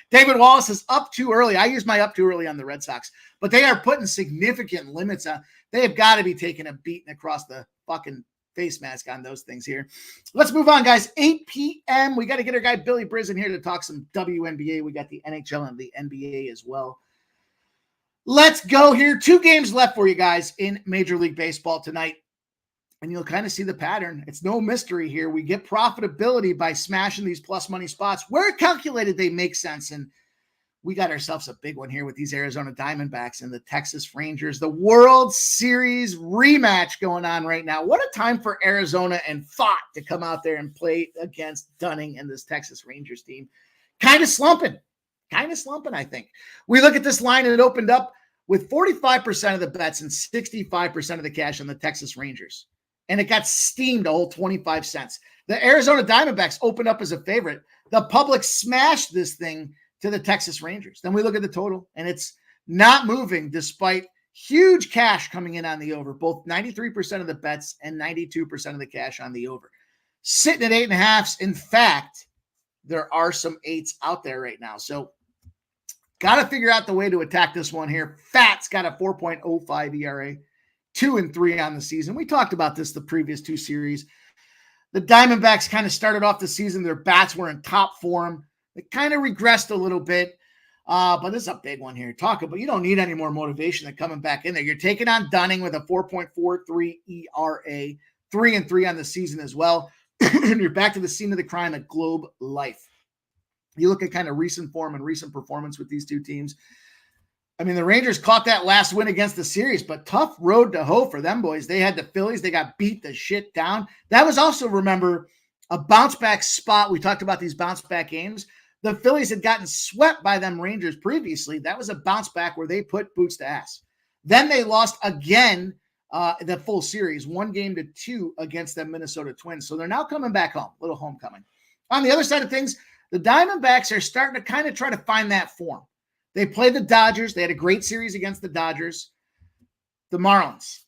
David Wallace says up too early. I used my up too early on the Red Sox, but they are putting significant limits on. They have got to be taking a beating across the fucking face mask on those things here. Let's move on, guys. 8 p.m. We got to get our guy Billy Briz in here to talk some WNBA. We got the NHL and the NBA as well. Let's go here. 2 games left for you guys in Major League Baseball tonight. And you'll kind of see the pattern. It's no mystery here. We get profitability by smashing these plus money spots. Where calculated, they make sense. And we got ourselves a big one here with these Arizona Diamondbacks and the Texas Rangers. The World Series rematch going on right now. What a time for Arizona and Thought to come out there and play against Dunning and this Texas Rangers team. Kind of slumping, I think. We look at this line and it opened up with 45% of the bets and 65% of the cash on the Texas Rangers. And it got steamed a whole 25 cents. The Arizona Diamondbacks opened up as a favorite. The public smashed this thing to the Texas Rangers. Then we look at the total, and it's not moving despite Huge cash coming in on the over, both 93% of the bets and 92% of the cash on the over. Sitting at 8.5. In fact, there are some 8s out there right now. So got to figure out the way to attack this one here. Fat's got a 4.05 ERA, 2-3 on the season. We talked about this the previous 2 series. The Diamondbacks kind of started off the season. Their bats were in top form. They kind of regressed a little bit. But this is a big one here. Talk about, you don't need any more motivation than coming back in there. You're taking on Dunning with a 4.43 ERA, 3-3 on the season as well. And you're back to the scene of the crime at Globe Life. You look at kind of recent form and recent performance with these 2 teams. I mean, the Rangers caught that last win against the series, but tough road to hoe for them boys. They had the Phillies. They got beat the shit down. That was also, remember, a bounce back spot. We talked about these bounce back games. The Phillies had gotten swept by them Rangers previously. That was a bounce back where they put boots to ass. Then they lost again the full series, 1-2 against the Minnesota Twins. So they're now coming back home, little homecoming. On the other side of things, the Diamondbacks are starting to kind of try to find that form. They played the Dodgers. They had a great series against the Dodgers. The Marlins.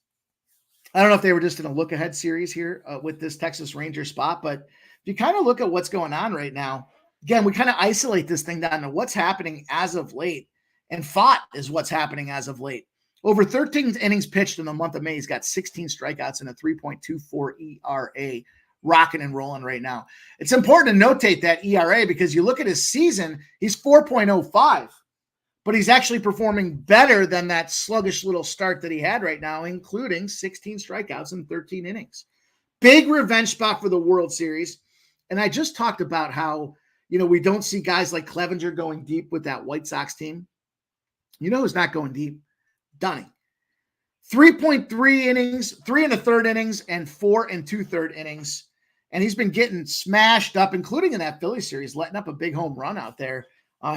I don't know if they were just in a look-ahead series here with this Texas Ranger spot, but if you kind of look at what's going on right now, again, we kind of isolate this thing down to what's happening as of late, and Fott is what's happening as of late. Over 13 innings pitched in the month of May, he's got 16 strikeouts and a 3.24 ERA, rocking and rolling right now. It's important to notate that ERA because you look at his season, he's 4.05, but he's actually performing better than that sluggish little start that he had right now, including 16 strikeouts in 13 innings. Big revenge spot for the World Series. And I just talked about how, we don't see guys like Clevenger going deep with that White Sox team. You know who's not going deep? Dunning. 3.3 innings, 3 1/3 innings, and 4 2/3 innings. And he's been getting smashed up, including in that Philly series, letting up a big home run out there.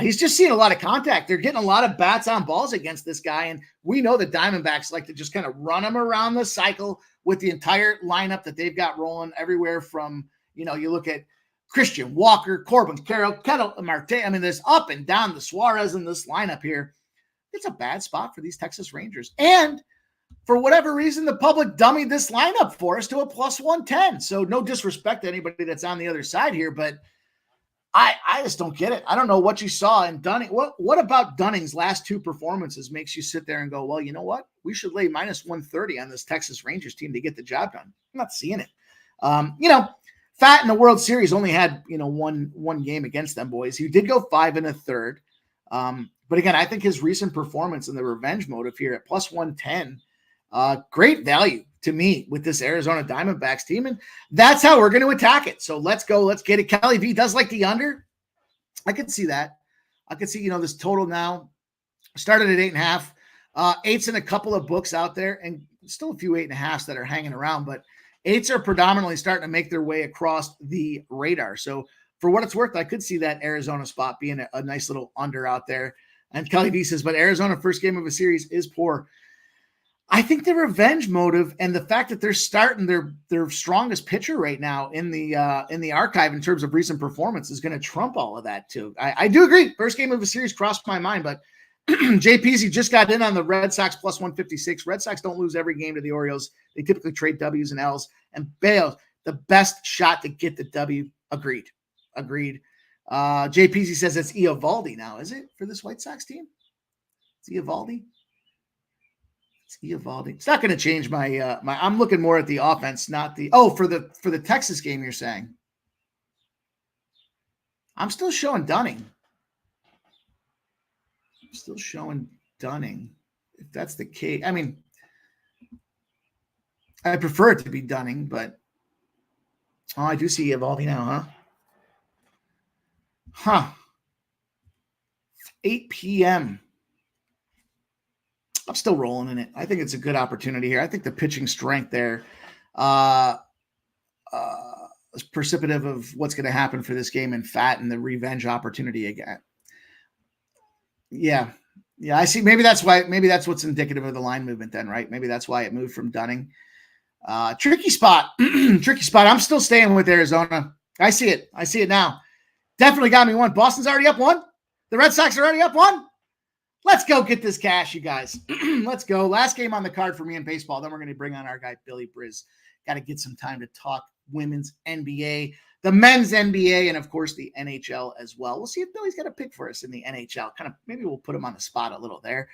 He's just seeing a lot of contact. They're getting a lot of bats on balls against this guy. And we know the Diamondbacks like to just kind of run him around the cycle with the entire lineup that they've got rolling everywhere from, you look at Christian, Walker, Corbin, Carroll, Kettle, Marte. I mean, there's up and down the Suarez in this lineup here. It's a bad spot for these Texas Rangers. And for whatever reason, the public dummied this lineup for us to a +110. So no disrespect to anybody that's on the other side here, but I just don't get it. I don't know what you saw in Dunning. What about Dunning's last 2 performances makes you sit there and go, well, you know what? We should lay -130 on this Texas Rangers team to get the job done. I'm not seeing it. Fat in the World Series only had, one game against them boys. He did go 5 1/3. But again, I think his recent performance in the revenge motive here at +110, great value to me with this Arizona Diamondbacks team. And that's how we're going to attack it. So let's go. Let's get it. Kelly V does like the under. I could see that. I could see, this total now started at 8.5. 8's in a couple of books out there and still a few 8.5s that are hanging around, but 8s are predominantly starting to make their way across the radar. So for what it's worth, I could see that Arizona spot being a nice little under out there. And Kelly V says, but Arizona first game of a series is poor. I think the revenge motive and the fact that they're starting their strongest pitcher right now in the archive in terms of recent performance is going to trump all of that too. I do agree. First game of a series crossed my mind, but JPZ just got in on the Red Sox +156. Red Sox don't lose every game to the Orioles. They typically trade W's and L's. And Bale, the best shot to get the W. Agreed. JPZ says it's Eovaldi now, is it, for this White Sox team? It's Eovaldi. It's not going to change my I'm looking more at the offense, not the for the Texas game you're saying. I'm still showing Dunning. If that's the case. I mean, I prefer it to be Dunning, but I do see Eovaldi now, huh? 8 p.m. I'm still rolling in it. I think it's a good opportunity here. I think the pitching strength there is precipitative of what's going to happen for this game and Fat and the revenge opportunity again. Yeah, I see. Maybe that's what's indicative of the line movement then, right? Maybe that's why it moved from Dunning. Tricky spot. I'm still staying with Arizona. I see it now. Definitely got me one. Boston's already up 1. The Red Sox are already up 1. let's go get this cash, you guys. Let's go. Last game on the card for me in baseball. Then we're going to bring on our guy, Billy Briz. Got to get some time to talk women's NBA, the men's NBA, and of course the NHL as well. We'll see if Billy's got a pick for us in the NHL. Kind of maybe we'll put him on the spot a little there.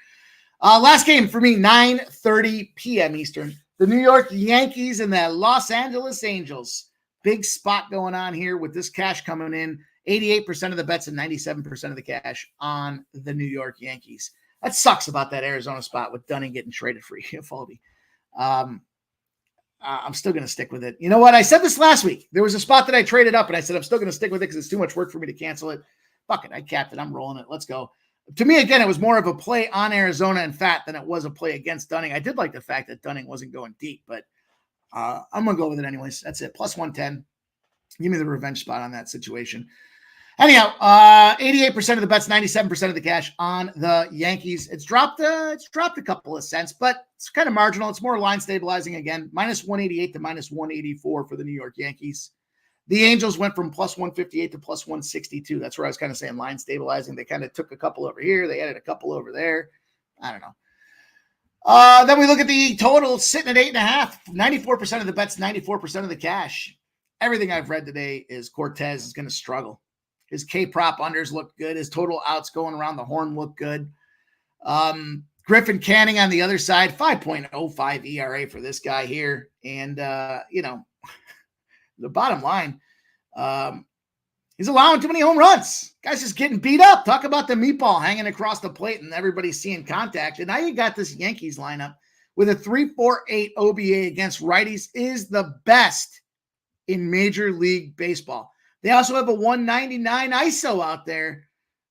Last game for me, 9:30 p.m. Eastern. The New York Yankees and the Los Angeles Angels. Big spot going on here with this cash coming in. 88% of the bets and 97% of the cash on the New York Yankees. That sucks about that Arizona spot with Dunning getting traded for Eovaldi. I'm still going to stick with it. You know what? I said this last week. There was a spot that I traded up, and I said I'm still going to stick with it because it's too much work for me to cancel it. Fuck it. I capped it. I'm rolling it. Let's go. To me, again, it was more of a play on Arizona and Fat than it was a play against Dunning. I did like the fact that Dunning wasn't going deep, but I'm going to go with it anyways. That's it. Plus 110. Give me the revenge spot on that situation. Anyhow, 88% of the bets, 97% of the cash on the Yankees. It's dropped a couple of cents, but it's kind of marginal. It's more line stabilizing again. Minus 188 to minus 184 for the New York Yankees. The Angels went from plus 158 to plus 162. That's where I was kind of saying line stabilizing. They kind of took a couple over here. They added a couple over there. I don't know. Then we look at the total sitting at 8.5. 94% of the bets, 94% of the cash. Everything I've read today is Cortez is going to struggle. His K-prop unders look good. His total outs going around the horn look good. Griffin Canning on the other side, 5.05 ERA for this guy here. And, the bottom line, he's allowing too many home runs. Guy's just getting beat up. Talk about the meatball hanging across the plate and everybody seeing contact. And now you got this Yankees lineup with a 3.48 OBA against righties is the best in Major League Baseball. They also have a 199 ISO out there.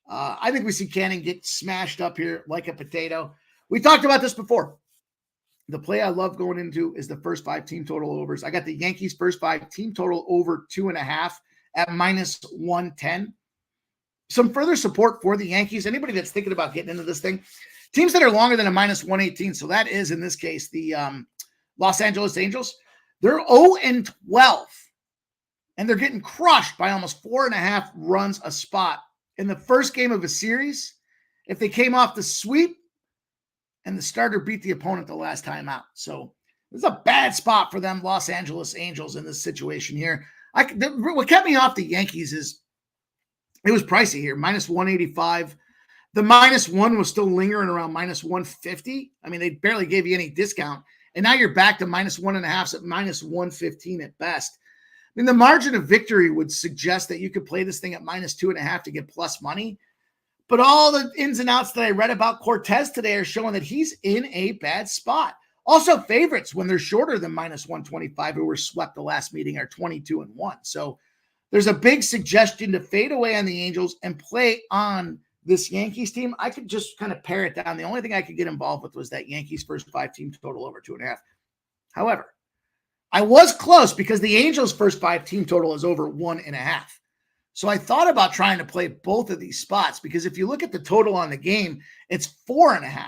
I think we see Canning get smashed up here like a potato. We talked about this before. The play I love going into is the first 5 team total overs. I got the Yankees first 5 team total over 2.5 at minus 110. Some further support for the Yankees. Anybody that's thinking about getting into this thing, teams that are longer than a minus 118. So that is in this case, the Los Angeles Angels. They're 0-12. And they're getting crushed by almost 4.5 runs a spot in the first game of a series. If they came off the sweep and the starter beat the opponent the last time out. So this is a bad spot for them Los Angeles Angels in this situation here. What kept me off the Yankees is it was pricey here, minus 185. The minus 1 was still lingering around minus 150. I mean, they barely gave you any discount. And now you're back to minus 1.5 at minus 115 at best. I mean, the margin of victory would suggest that you could play this thing at minus 2.5 to get plus money. But all the ins and outs that I read about Cortez today are showing that he's in a bad spot. Also, favorites when they're shorter than minus 125, who were swept the last meeting, are 22-1. So there's a big suggestion to fade away on the Angels and play on this Yankees team. I could just kind of pare it down. The only thing I could get involved with was that Yankees first 5 team total over 2.5. However, I was close because the Angels' first 5 team total is over 1.5. So I thought about trying to play both of these spots because if you look at the total on the game, it's 4.5.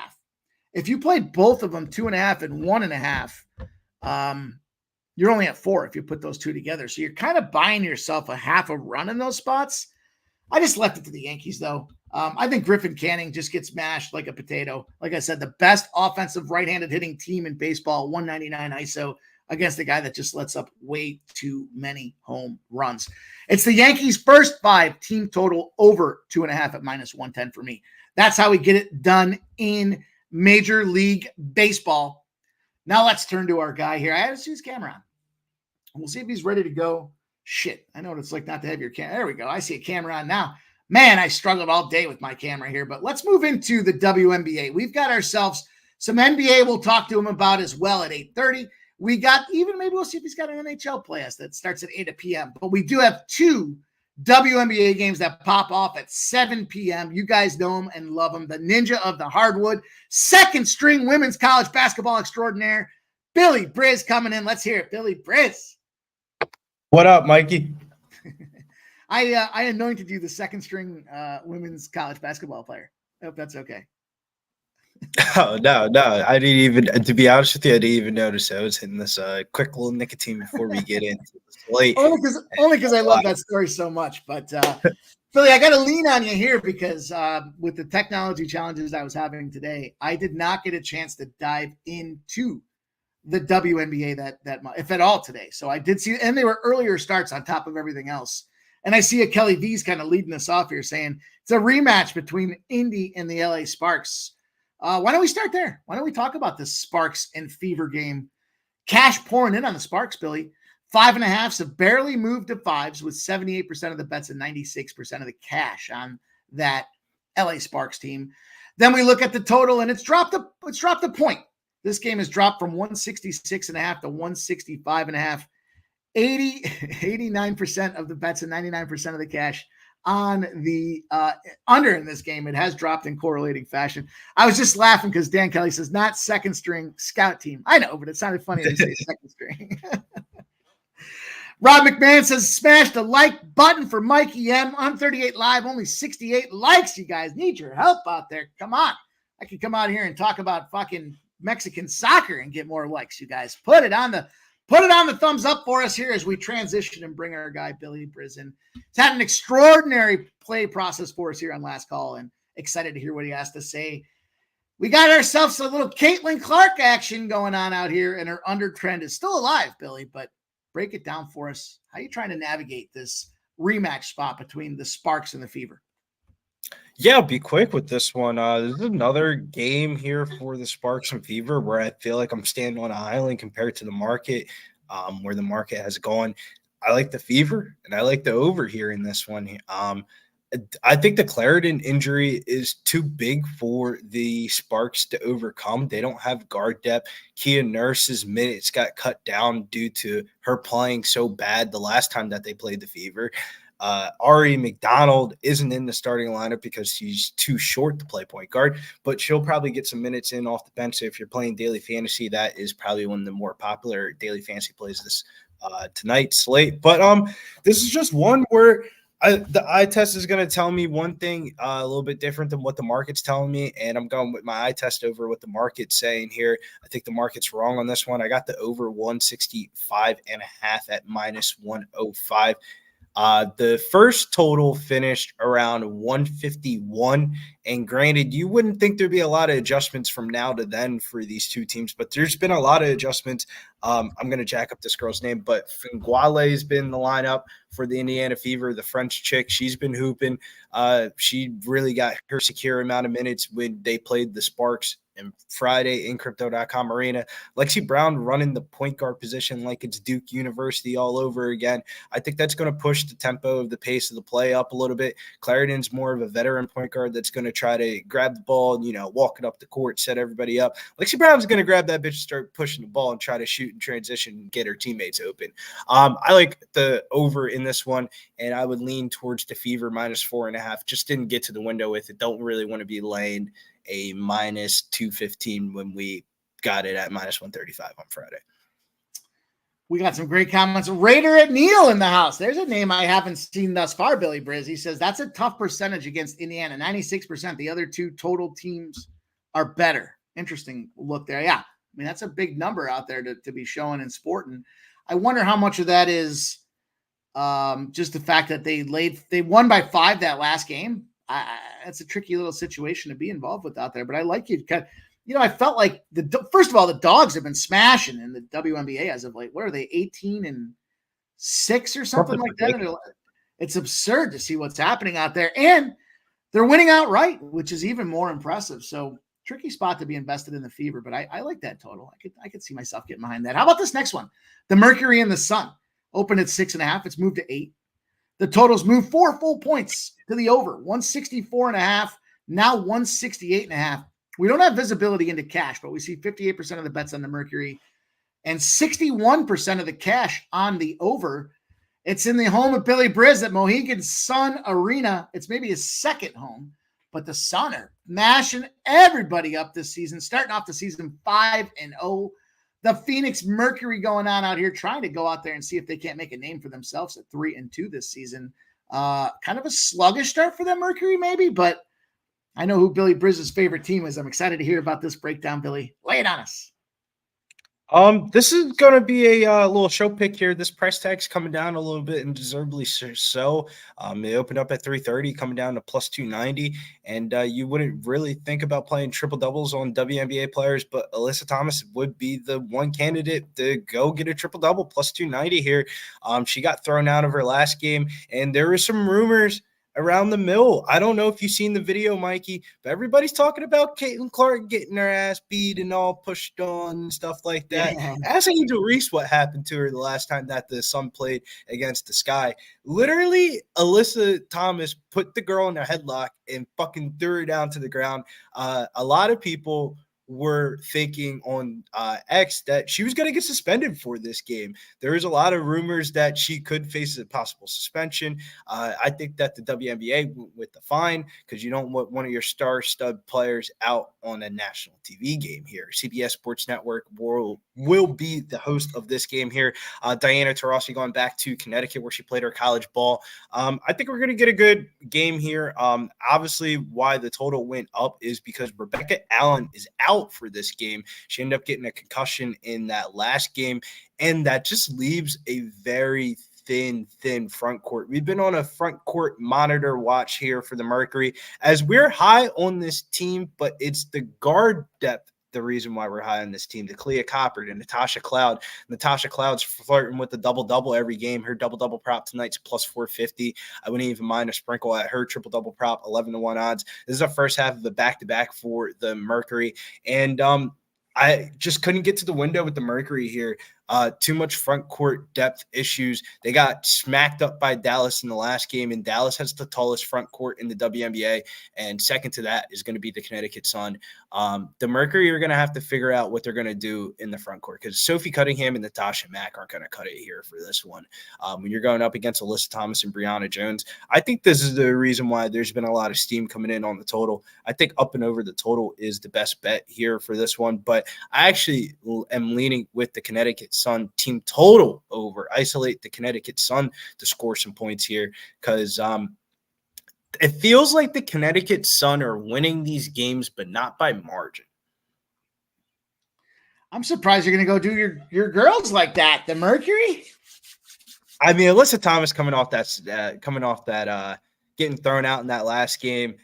If you play both of them, 2.5 and 1.5, you're only at 4 if you put those two together. So you're kind of buying yourself a half a run in those spots. I just left it to the Yankees, though. I think Griffin Canning just gets mashed like a potato. Like I said, the best offensive right-handed hitting team in baseball, 199 ISO. Against a guy that just lets up way too many home runs. It's the Yankees' first 5 team total over 2.5 at minus 110 for me. That's how we get it done in Major League Baseball. Now let's turn to our guy here. I have to see his camera on. We'll see if he's ready to go. Shit, I know what it's like not to have your camera. There we go. I see a camera on now. Man, I struggled all day with my camera here, but let's move into the WNBA. We've got ourselves some NBA we'll talk to him about as well at 8:30. We got maybe we'll see if he's got an NHL playoffs that starts at 8 p.m. But we do have 2 WNBA games that pop off at 7 p.m. You guys know him and love him. The Ninja of the Hardwood, second string women's college basketball extraordinaire, Billy Briz coming in. Let's hear it, Billy Briz. What up, Mikey? I anointed you the second string women's college basketball player. I hope that's okay. Oh, no. I didn't even, to be honest with you, I didn't even notice I was hitting this quick little nicotine before we get into the Slate. Only because I love that story so much. But Billy, I got to lean on you here because with the technology challenges I was having today, I did not get a chance to dive into the WNBA that if at all today. So I did see, and they were earlier starts on top of everything else. And I see a Kelly V's kind of leading us off here saying it's a rematch between Indy and the LA Sparks. Why don't we start there? Why don't we talk about this Sparks and Fever game? Cash pouring in on the Sparks, Billy. 5.5s have barely moved to 5s with 78% of the bets and 96% of the cash on that LA Sparks team. Then we look at the total and it's dropped a point. This game has dropped from 166.5 to 165.5. 89% of the bets and 99% of the cash on the under in this game. It has dropped in correlating fashion. I was just laughing because Dan Kelly says not second string scout team. I know, but it sounded funny to say second string. Rob McMahon says smash the like button for Mikey M on 38 Live. Only 68 likes. You guys need your help out there. Come on. I could come out here and talk about fucking Mexican soccer and get more likes. You guys put it on the thumbs up for us here as we transition and bring our guy Billy Briz. He's had an extraordinary play process for us here on Last Call, and excited to hear what he has to say. We got ourselves a little Caitlin Clark action going on out here, and her under trend is still alive, Billy. But break it down for us. How are you trying to navigate this rematch spot between the Sparks and the Fever? Yeah, I'll be quick with this one. This is another game here for the Sparks and Fever where I feel like I'm standing on an island compared to the market, where the market has gone. I like the Fever, and I like the over here in this one. I think the Clarendon injury is too big for the Sparks to overcome. They don't have guard depth. Kia Nurse's minutes got cut down due to her playing so bad the last time that they played the Fever. Ari McDonald isn't in the starting lineup because she's too short to play point guard, but she'll probably get some minutes in off the bench. So if you're playing daily fantasy, that is probably one of the more popular daily fantasy plays this tonight slate. But this is just one where the eye test is going to tell me one thing a little bit different than what the market's telling me, and I'm going with my eye test over what the market's saying here. I think the market's wrong on this one. I got the over 165.5 at minus 105. The first total finished around 151, and granted, you wouldn't think there'd be a lot of adjustments from now to then for these two teams, but there's been a lot of adjustments. I'm going to jack up this girl's name, but Finguale has been in the lineup for the Indiana Fever, the French chick. She's been hooping. She really got her secure amount of minutes when they played the Sparks and Friday in Crypto.com Arena. Lexi Brown running the point guard position like it's Duke University all over again. I think that's going to push the tempo of the pace of the play up a little bit. Clarendon's more of a veteran point guard that's going to try to grab the ball and, walk it up the court, set everybody up. Lexi Brown's going to grab that bitch, start pushing the ball and try to shoot and transition and get her teammates open. I like the over in this one, and I would lean towards the Fever minus 4.5. Just didn't get to the window with it. Don't really want to be laying a minus 215 when we got it at minus 135 on Friday. We got some great comments. Raider at Neil in the house. There's a name I haven't seen thus far, Billy Briz. He says that's a tough percentage against Indiana, 96%. The other two total teams are better. Interesting look there. Yeah, I mean, that's a big number out there to be showing in sport. And I wonder how much of that is just the fact that they won by 5 that last game. That's a tricky little situation to be involved with out there, but I like you. I felt like first of all, the Dogs have been smashing in the WNBA as of late. What are they, 18-6 or something like that? It's absurd to see what's happening out there, and they're winning outright, which is even more impressive. So tricky spot to be invested in the Fever, but I like that total. I could see myself getting behind that. How about this next one? The Mercury and the Sun opened at 6.5. It's moved to 8. The totals moved 4 full points to the over, 164.5, now 168.5. We don't have visibility into cash, but we see 58% of the bets on the Mercury and 61% of the cash on the over. It's in the home of Billy Briz at Mohegan Sun Arena. It's maybe his second home, but the Sun are mashing everybody up this season, starting off the season 5-0. The Phoenix Mercury going on out here, trying to go out there and see if they can't make a name for themselves at 3-2 this season. Kind of a sluggish start for the Mercury, maybe, but I know who Billy Briz's favorite team is. I'm excited to hear about this breakdown, Billy. Lay it on us. This is going to be a little show pick here. This price tag's coming down a little bit, and deservedly so. They opened up at 330, coming down to plus 290, and you wouldn't really think about playing triple doubles on WNBA players, but Alyssa Thomas would be the one candidate to go get a triple double plus 290 here. She got thrown out of her last game, and there were some rumors around the mill. I don't know if you've seen the video, Mikey, but everybody's talking about Caitlin Clark getting her ass beat and all pushed on and stuff like that. Yeah. Ask Angel Reese what happened to her the last time that the Sun played against the Sky. Literally, Alyssa Thomas put the girl in a headlock and fucking threw her down to the ground. A lot of people were thinking on X that she was going to get suspended for this game. There was a lot of rumors that she could face a possible suspension. I think that the WNBA went with the fine because you don't want one of your star stud players out on a national TV game here. CBS Sports Network will be the host of this game here. Diana Taurasi going back to Connecticut where she played her college ball. I think we're going to get a good game here. Obviously, why the total went up is because Rebecca Allen is out for this game. She ended up getting a concussion in that last game, and that just leaves a very thin front court. We've been on a front court monitor watch here for the Mercury as we're high on this team, but it's the guard depth the reason why we're high on this team. Clea Copper and Natasha Cloud. Natasha Cloud's flirting with the double-double every game. Her double-double prop tonight's plus 450. I wouldn't even mind a sprinkle at her triple-double prop, 11-1 odds. This is the first half of the back-to-back for the Mercury. And I just couldn't get to the window with the Mercury here. Too much front court depth issues. They got smacked up by Dallas in the last game, and Dallas has the tallest front court in the WNBA. And second to that is going to be the Connecticut Sun. The Mercury are going to have to figure out what they're going to do in the front court because Sophie Cunningham and Natasha Mack aren't going to cut it here for this one. When you're going up against Alyssa Thomas and Brianna Jones, I think this is the reason why there's been a lot of steam coming in on the total. I think up and over the total is the best bet here for this one, but I actually am leaning with the Connecticut Sun team total over. Isolate the Connecticut Sun to score some points here because it feels like the Connecticut Sun are winning these games, but not by margin. I'm surprised you're going to go do your girls like that. The Mercury? I mean, Alyssa Thomas coming off that getting thrown out in that last game.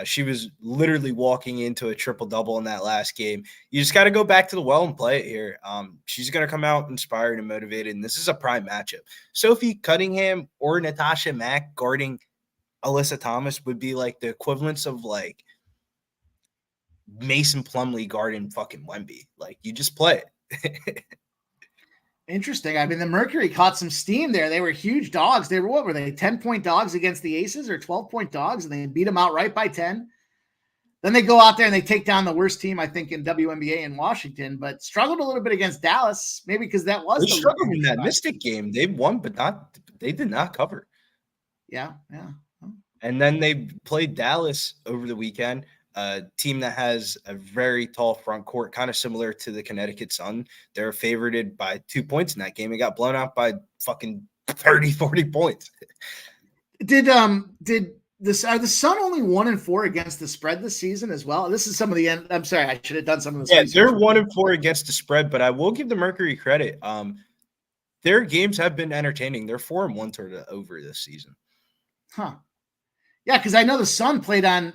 She was literally walking into a triple-double in that last game. You just got to go back to the well and play it here. She's going to come out inspired and motivated, and this is a prime matchup. Sophie Cunningham or Natasha Mack guarding Alyssa Thomas would be like the equivalence of like Mason Plumlee guarding fucking Wemby. Like, you just play it. Interesting. I mean, the Mercury caught some steam there. They were huge dogs. They were, what were they, 10-point dogs against the Aces or 12-point dogs, and they beat them outright by 10. Then they go out there and they take down the worst team, I think, in WNBA in Washington, but struggled a little bit against Dallas, maybe because that was they struggled in that Mystic game. They won, but they did not cover. Yeah. And then they played Dallas over the weekend, a team that has a very tall front court, kind of similar to the Connecticut Sun. They're favored by 2 points in that game. It got blown out by fucking 30, 40 points. Are the Sun only 1-4 against the spread this season as well? This is some of the end. I'm sorry, I should have done some of this. Yeah, they're 1-4 against the spread, but I will give the Mercury credit. Their games have been entertaining. They're 4-1 toward the over this season. Huh. Yeah, because I know the Sun played on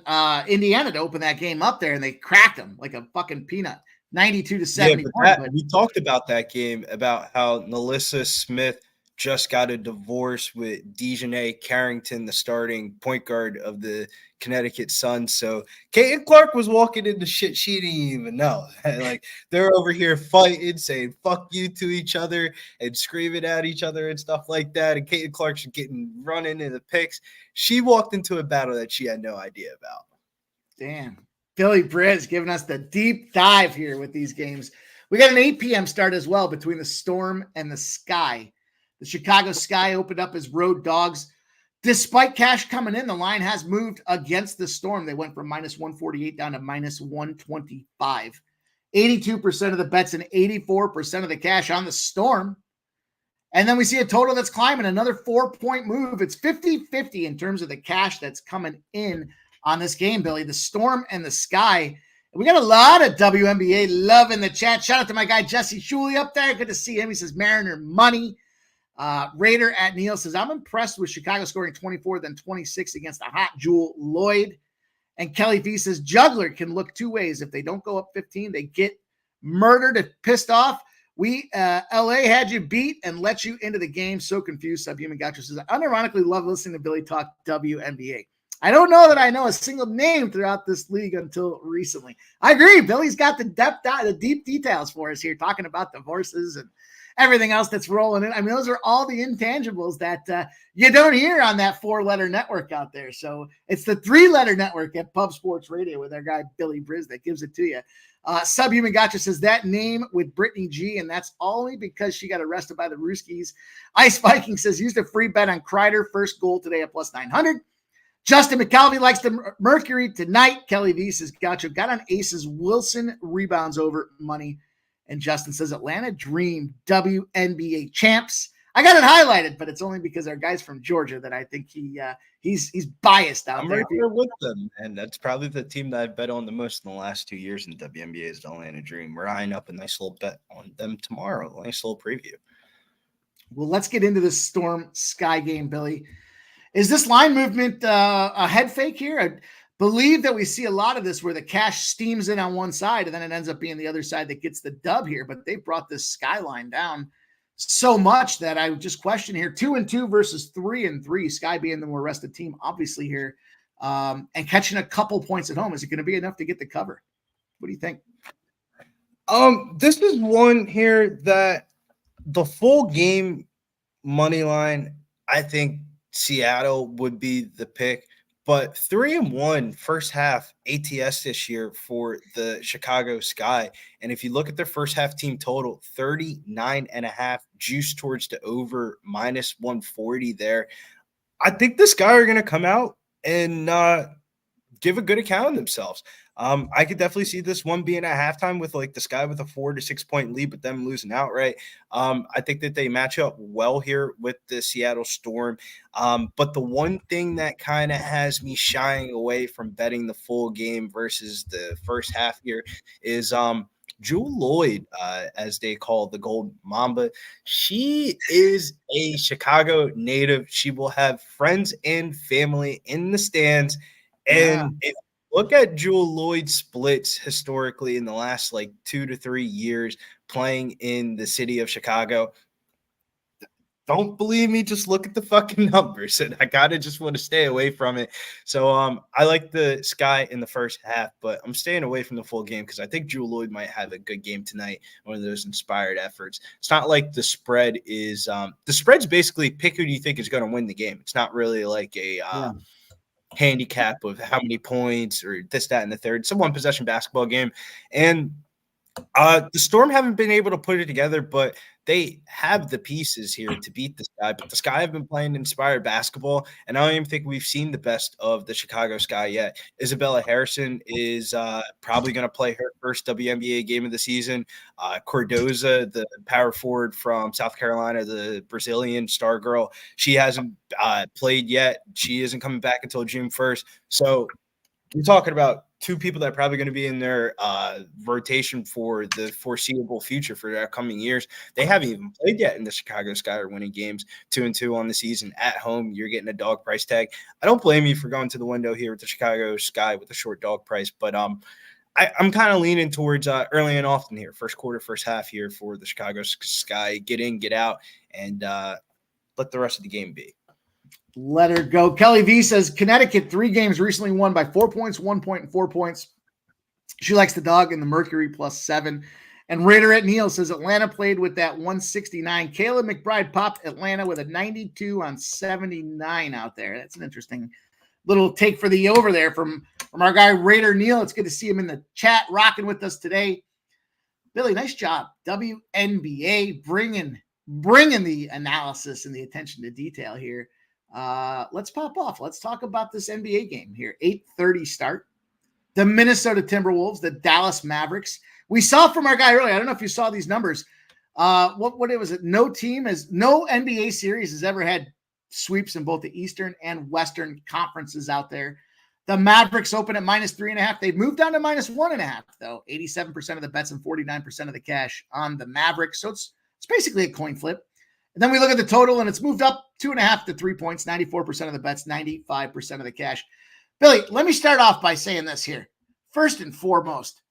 Indiana to open that game up there, and they cracked them like a fucking peanut, 92-70. We talked about that game, about how Nalissa Smith just got a divorce with Dejanay Carrington, the starting point guard of the Connecticut Sun. So Caitlin Clark was walking into shit she didn't even know. Like, they're over here fighting, saying fuck you to each other and screaming at each other and stuff like that. And Caitlin Clark's getting run into the picks. She walked into a battle that she had no idea about. Damn. Billy Briz giving us the deep dive here with these games. We got an 8 p.m. start as well between the Storm and the Sky. The Chicago Sky opened up as road dogs. Despite cash coming in, the line has moved against the Storm. They went from minus 148 down to minus 125. 82% of the bets and 84% of the cash on the Storm. And then we see a total that's climbing, another 4-point move. It's 50-50 in terms of the cash that's coming in on this game, Billy. The Storm and the Sky. We got a lot of WNBA love in the chat. Shout out to my guy Jesse Shuley up there. Good to see him. He says Mariner money. Raider at Neil says, I'm impressed with Chicago scoring 24, then 26 against a hot Jewel Lloyd. And Kelly V says, Juggler can look two ways. If they don't go up 15, they get murdered and pissed off. We, LA had you beat and let you into the game. So confused. Subhuman Gotcha says, I unironically love listening to Billy talk WNBA. I don't know that I know a single name throughout this league until recently. I agree. Billy's got the deep details for us here, talking about divorces and everything else that's rolling in. I mean, those are all the intangibles that you don't hear on that 4-letter network out there. So it's the 3-letter network at Pub Sports Radio with our guy Billy Briz that gives it to you. Subhuman Gotcha says that name with Brittany G, and that's only because she got arrested by the Rooskies. Ice Viking says used a free bet on Kreider first goal today at plus 900. Justin McCalvey likes the Mercury tonight. Kelly V says, Gotcha, got on Aces. Wilson rebounds over money. And Justin says, Atlanta Dream WNBA champs. I got it highlighted, but it's only because our guy's from Georgia that I think he's biased out I'm there. right there with them, and that's probably the team that I've bet on the most in the last 2 years in WNBA is the Atlanta Dream. We're eyeing up a nice little bet on them tomorrow. A nice little preview. Well, let's get into this Storm Sky game, Billy. Is this line movement a head fake here? I believe that we see a lot of this where the cash steams in on one side and then it ends up being the other side that gets the dub here. But they brought this skyline down so much that I would just question here 2-2 versus 3-3. Sky being the more rested team, obviously here, and catching a couple points at home. Is it going to be enough to get the cover? What do you think? This is one here that the full game money line, I think Seattle would be the pick, but 3-1 first half ATS this year for the Chicago Sky. And if you look at their first half team total, 39.5 juice towards the over minus 140 there. I think the Sky are going to come out and give a good account of themselves. I could definitely see this one being at halftime with like the Sky with a 4 to 6 point lead, but them losing outright. I think that they match up well here with the Seattle Storm. But the one thing that kind of has me shying away from betting the full game versus the first half here is Jewel Lloyd, as they call the Gold Mamba. She is a Chicago native. She will have friends and family in the stands. And if look at Jewel Lloyd splits historically in the last like 2 to 3 years playing in the city of Chicago. Don't believe me, just look at the fucking numbers. And I gotta just want to stay away from it. So I like the Sky in the first half, but I'm staying away from the full game because I think Jewel Lloyd might have a good game tonight, one of those inspired efforts. It's not like the spread is the spread's basically pick who do you think is going to win the game. It's not really like a handicap of how many points or this, that, and the third. It's a one possession basketball game. And the Storm haven't been able to put it together, but they have the pieces here to beat the Sky. But the Sky have been playing inspired basketball, and I don't even think we've seen the best of the Chicago Sky yet. Isabella Harrison is probably going to play her first WNBA game of the season. Cordoza, the power forward from South Carolina, the Brazilian star girl, she hasn't played yet. She isn't coming back until June 1st. So we're talking about two people that are probably going to be in their rotation for the foreseeable future for the upcoming years. They haven't even played yet, and the Chicago Sky are winning games 2-2 on the season at home. You're getting a dog price tag. I don't blame you for going to the window here with the Chicago Sky with a short dog price, but I'm kind of leaning towards early and often here, first quarter, first half here for the Chicago Sky. Get in, get out, and let the rest of the game be. Let her go. Kelly V says Connecticut 3 games recently won by 4 points, 1 point, and 4 points. She likes the dog in the Mercury +7. And Raider at Neil says Atlanta played with that 169. Kayla McBride popped Atlanta with a 92 on 79 out there. That's an interesting little take for the over there from our guy Raider Neil. It's good to see him in the chat rocking with us today. Billy, nice job. WNBA bringing the analysis and the attention to detail here. Let's pop off. Let's talk about this NBA game here. 8:30 start. The Minnesota Timberwolves, the Dallas Mavericks. We saw from our guy earlier. I don't know if you saw these numbers. What was it? No NBA series has ever had sweeps in both the Eastern and Western conferences out there. The Mavericks open at -3.5. They've moved down to -1.5, though. 87% of the bets and 49% of the cash on the Mavericks. So it's basically a coin flip. And then we look at the total, and it's moved up 2.5 to 3 points, 94% of the bets, 95% of the cash. Billy, let me start off by saying this here. First and foremost,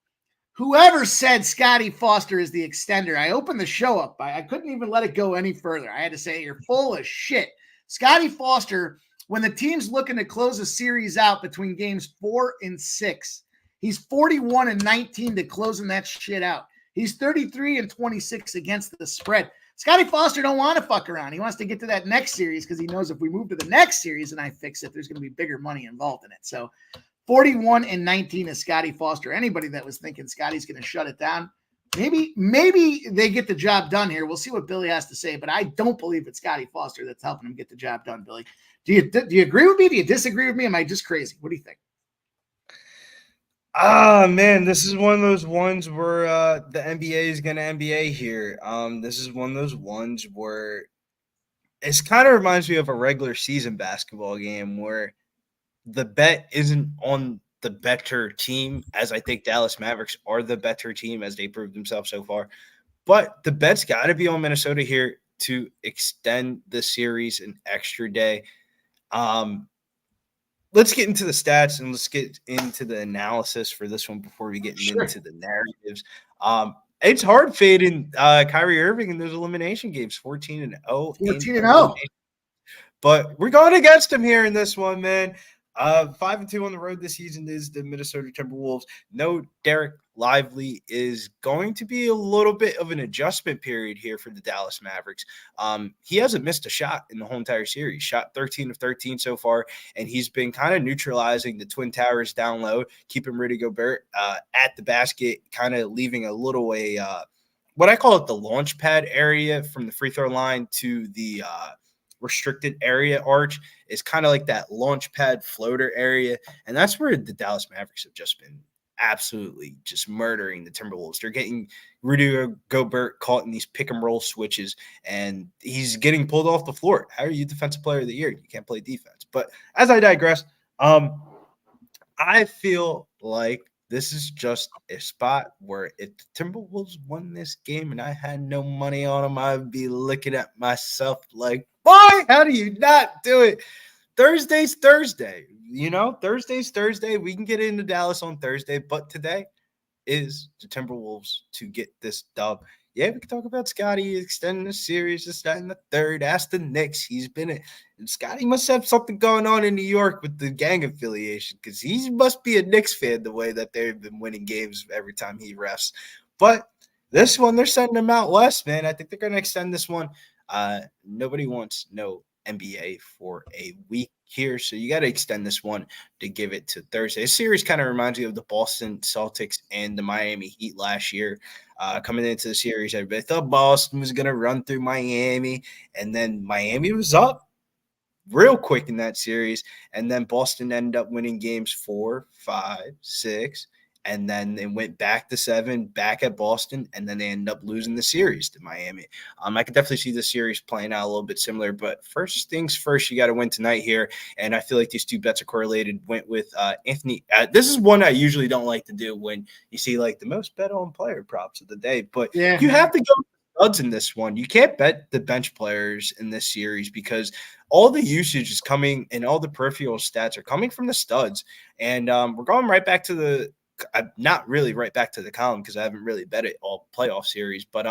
whoever said Scotty Foster is the extender, I opened the show up. I couldn't even let it go any further. I had to say, you're full of shit. Scotty Foster, when the team's looking to close a series out between games 4 and 6, he's 41-19 to closing that shit out. He's 33-26 against the spread. Scotty Foster don't want to fuck around. He wants to get to that next series because he knows if we move to the next series and I fix it, there's going to be bigger money involved in it. So 41-19 is Scotty Foster. Anybody that was thinking Scotty's going to shut it down, maybe they get the job done here. We'll see what Billy has to say, but I don't believe it's Scotty Foster that's helping him get the job done, Billy. Do you agree with me? Do you disagree with me? Am I just crazy? What do you think? Man, this is one of those ones where the NBA is going to NBA here. This is one of those ones where it kind of reminds me of a regular season basketball game where the bet isn't on the better team, as I think Dallas Mavericks are the better team as they proved themselves so far. But the bet's got to be on Minnesota here to extend the series an extra day. Let's get into the stats and let's get into the analysis for this one before we get into the narratives. It's hard fading Kyrie Irving in those elimination games, 14-0. 14-0. But we're going against him here in this one, man. 5-2 on the road this season is the Minnesota Timberwolves. No Derek Lively is going to be a little bit of an adjustment period here for the Dallas Mavericks. He hasn't missed a shot in the whole entire series. Shot 13 of 13 so far, and he's been kind of neutralizing the Twin Towers down low, keeping Rudy Gobert at the basket, kind of leaving a little what I call it the launch pad area from the free throw line to the restricted area arch is kind of like that launch pad floater area. And that's where the Dallas Mavericks have just been absolutely just murdering the Timberwolves. They're getting Rudy Gobert caught in these pick and roll switches, and he's getting pulled off the floor. How are you defensive player of the year? You can't play defense. But as I digress, I feel like this is just a spot where if the Timberwolves won this game and I had no money on them, I'd be looking at myself like, boy, how do you not do it? Thursday's Thursday. Thursday's Thursday. We can get into Dallas on Thursday, but today is the Timberwolves to get this dub. Yeah, we can talk about Scotty extending the series, this, that, and the third. Ask the Knicks. He's been – and Scotty must have something going on in New York with the gang affiliation because he must be a Knicks fan the way that they've been winning games every time he refs. But this one, they're sending him out west, man. I think they're going to extend this one. Nobody wants no NBA for a week here, so you got to extend this one to give it to Thursday. This series kind of reminds me of the Boston Celtics and the Miami Heat last year. Coming into the series, everybody thought Boston was going to run through Miami, and then Miami was up real quick in that series, and then Boston ended up winning games 4, 5, 6, and then they went back to 7, back at Boston, and then they ended up losing the series to Miami. I could definitely see the series playing out a little bit similar, but first things first, you got to win tonight here, and I feel like these two bets are correlated. Went with Anthony. This is one I usually don't like to do when you see like the most bet on player props of the day, but you have to go with the studs in this one. You can't bet the bench players in this series because all the usage is coming and all the peripheral stats are coming from the studs, and we're going right back to the not really right back to the column because I haven't really bet it all playoff series, but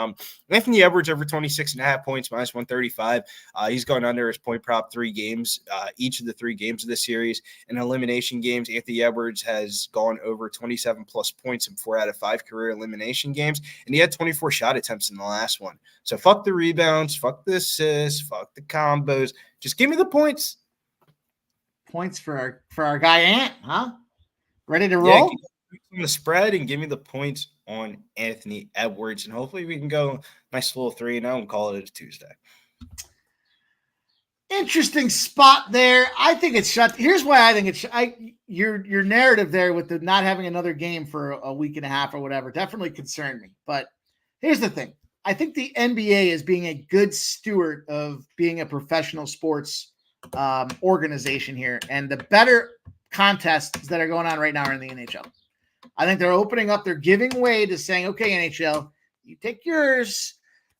Anthony Edwards over 26.5 points, -135. He's gone under his point prop 3 games, each of the 3 games of the series. In elimination games, Anthony Edwards has gone over 27 plus points in 4 out of 5 career elimination games, and he had 24 shot attempts in the last one. So fuck the rebounds, fuck the assists, fuck the combos. Just give me the points. Points for our guy Ant, huh? Ready to roll? From the spread and give me the points on Anthony Edwards, and hopefully we can go nice little 3-0 and call it a Tuesday. Interesting spot there. I think it's shut. Here's why I think it's your narrative there with the not having another game for a week and a half or whatever definitely concerned me. But here's the thing. I think the NBA is being a good steward of being a professional sports organization here. And the better contests that are going on right now in the NHL. I think they're opening up. They're giving way to saying, okay, NHL, you take yours.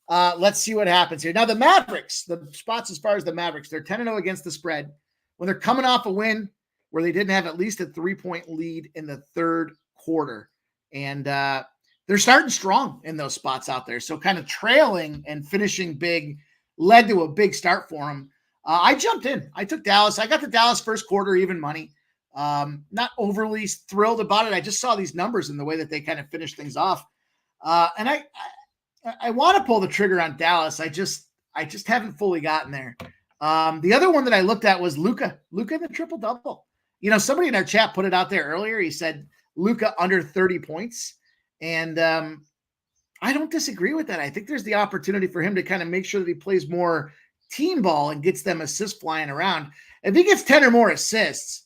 Let's see what happens here. Now, the Mavericks, the spots as far as the Mavericks, they're 10-0 against the spread. When they're coming off a win where they didn't have at least a 3-point lead in the third quarter. And they're starting strong in those spots out there. So kind of trailing and finishing big led to a big start for them. I jumped in. I took Dallas. I got the Dallas first quarter even money. Not overly thrilled about it. I just saw these numbers and the way that they kind of finished things off. And I want to pull the trigger on Dallas. I just haven't fully gotten there. The other one that I looked at was Luka in the triple-double. You know, somebody in our chat put it out there earlier. He said Luka under 30 points. And I don't disagree with that. I think there's the opportunity for him to kind of make sure that he plays more team ball and gets them assists flying around. If he gets 10 or more assists,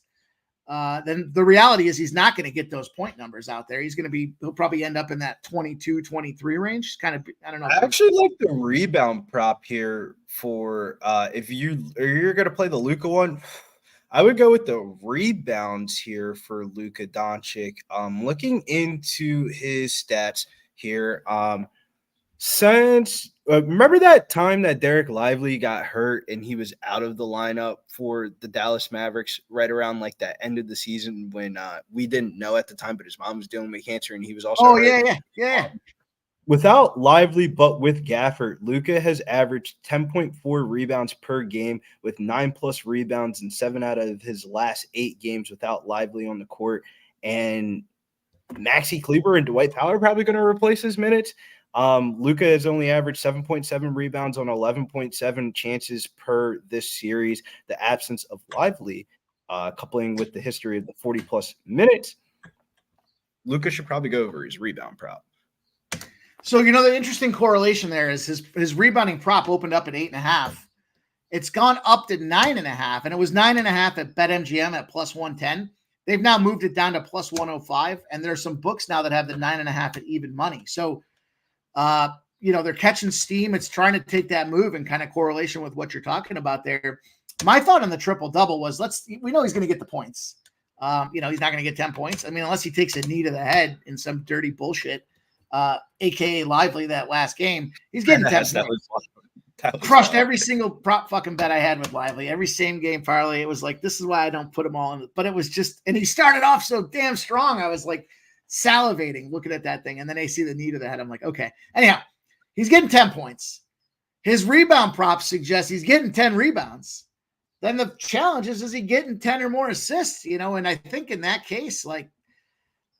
then the reality is he's not going to get those point numbers out there. He'll probably end up in that 22, 23 range. Kind of, I don't know. I actually like the rebound prop here for if you're going to play the Luka one. I would go with the rebounds here for Luka Doncic. Looking into his stats here, since remember that time that Derek Lively got hurt and he was out of the lineup for the Dallas Mavericks right around like that end of the season when we didn't know at the time, but his mom was dealing with cancer and he was also hurt. Yeah. Without Lively, but with Gafford, Luka has averaged 10.4 rebounds per game with 9+ rebounds in 7 out of his last 8 games without Lively on the court. And Maxi Kleber and Dwight Powell are probably going to replace his minutes. Luka has only averaged 7.7 rebounds on 11.7 chances per this series. The absence of Lively, coupling with the history of the 40+ minutes, Luka should probably go over his rebound prop. So, you know, the interesting correlation there is his rebounding prop opened up at 8.5. It's gone up to 9.5, and it was 9.5 at BetMGM at +110. They've now moved it down to +105, and there are some books now that have the 9.5 at even money. So, you know, they're catching steam. It's trying to take that move in kind of correlation with what you're talking about there. My thought on the triple-double was we know he's going to get the points. You know, he's not going to get 10 points. I mean, unless he takes a knee to the head in some dirty bullshit. AKA Lively that last game, he's getting 10 points. Crushed every single prop fucking bet I had with Lively. Every same game parlay. It was like, this is why I don't put them all in. But it was just, and he started off so damn strong. I was like salivating looking at that thing. And then I see the knee to the head. I'm like, okay. Anyhow, he's getting 10 points. His rebound prop suggests he's getting 10 rebounds. Then the challenge is he getting 10 or more assists? You know, and I think in that case, like,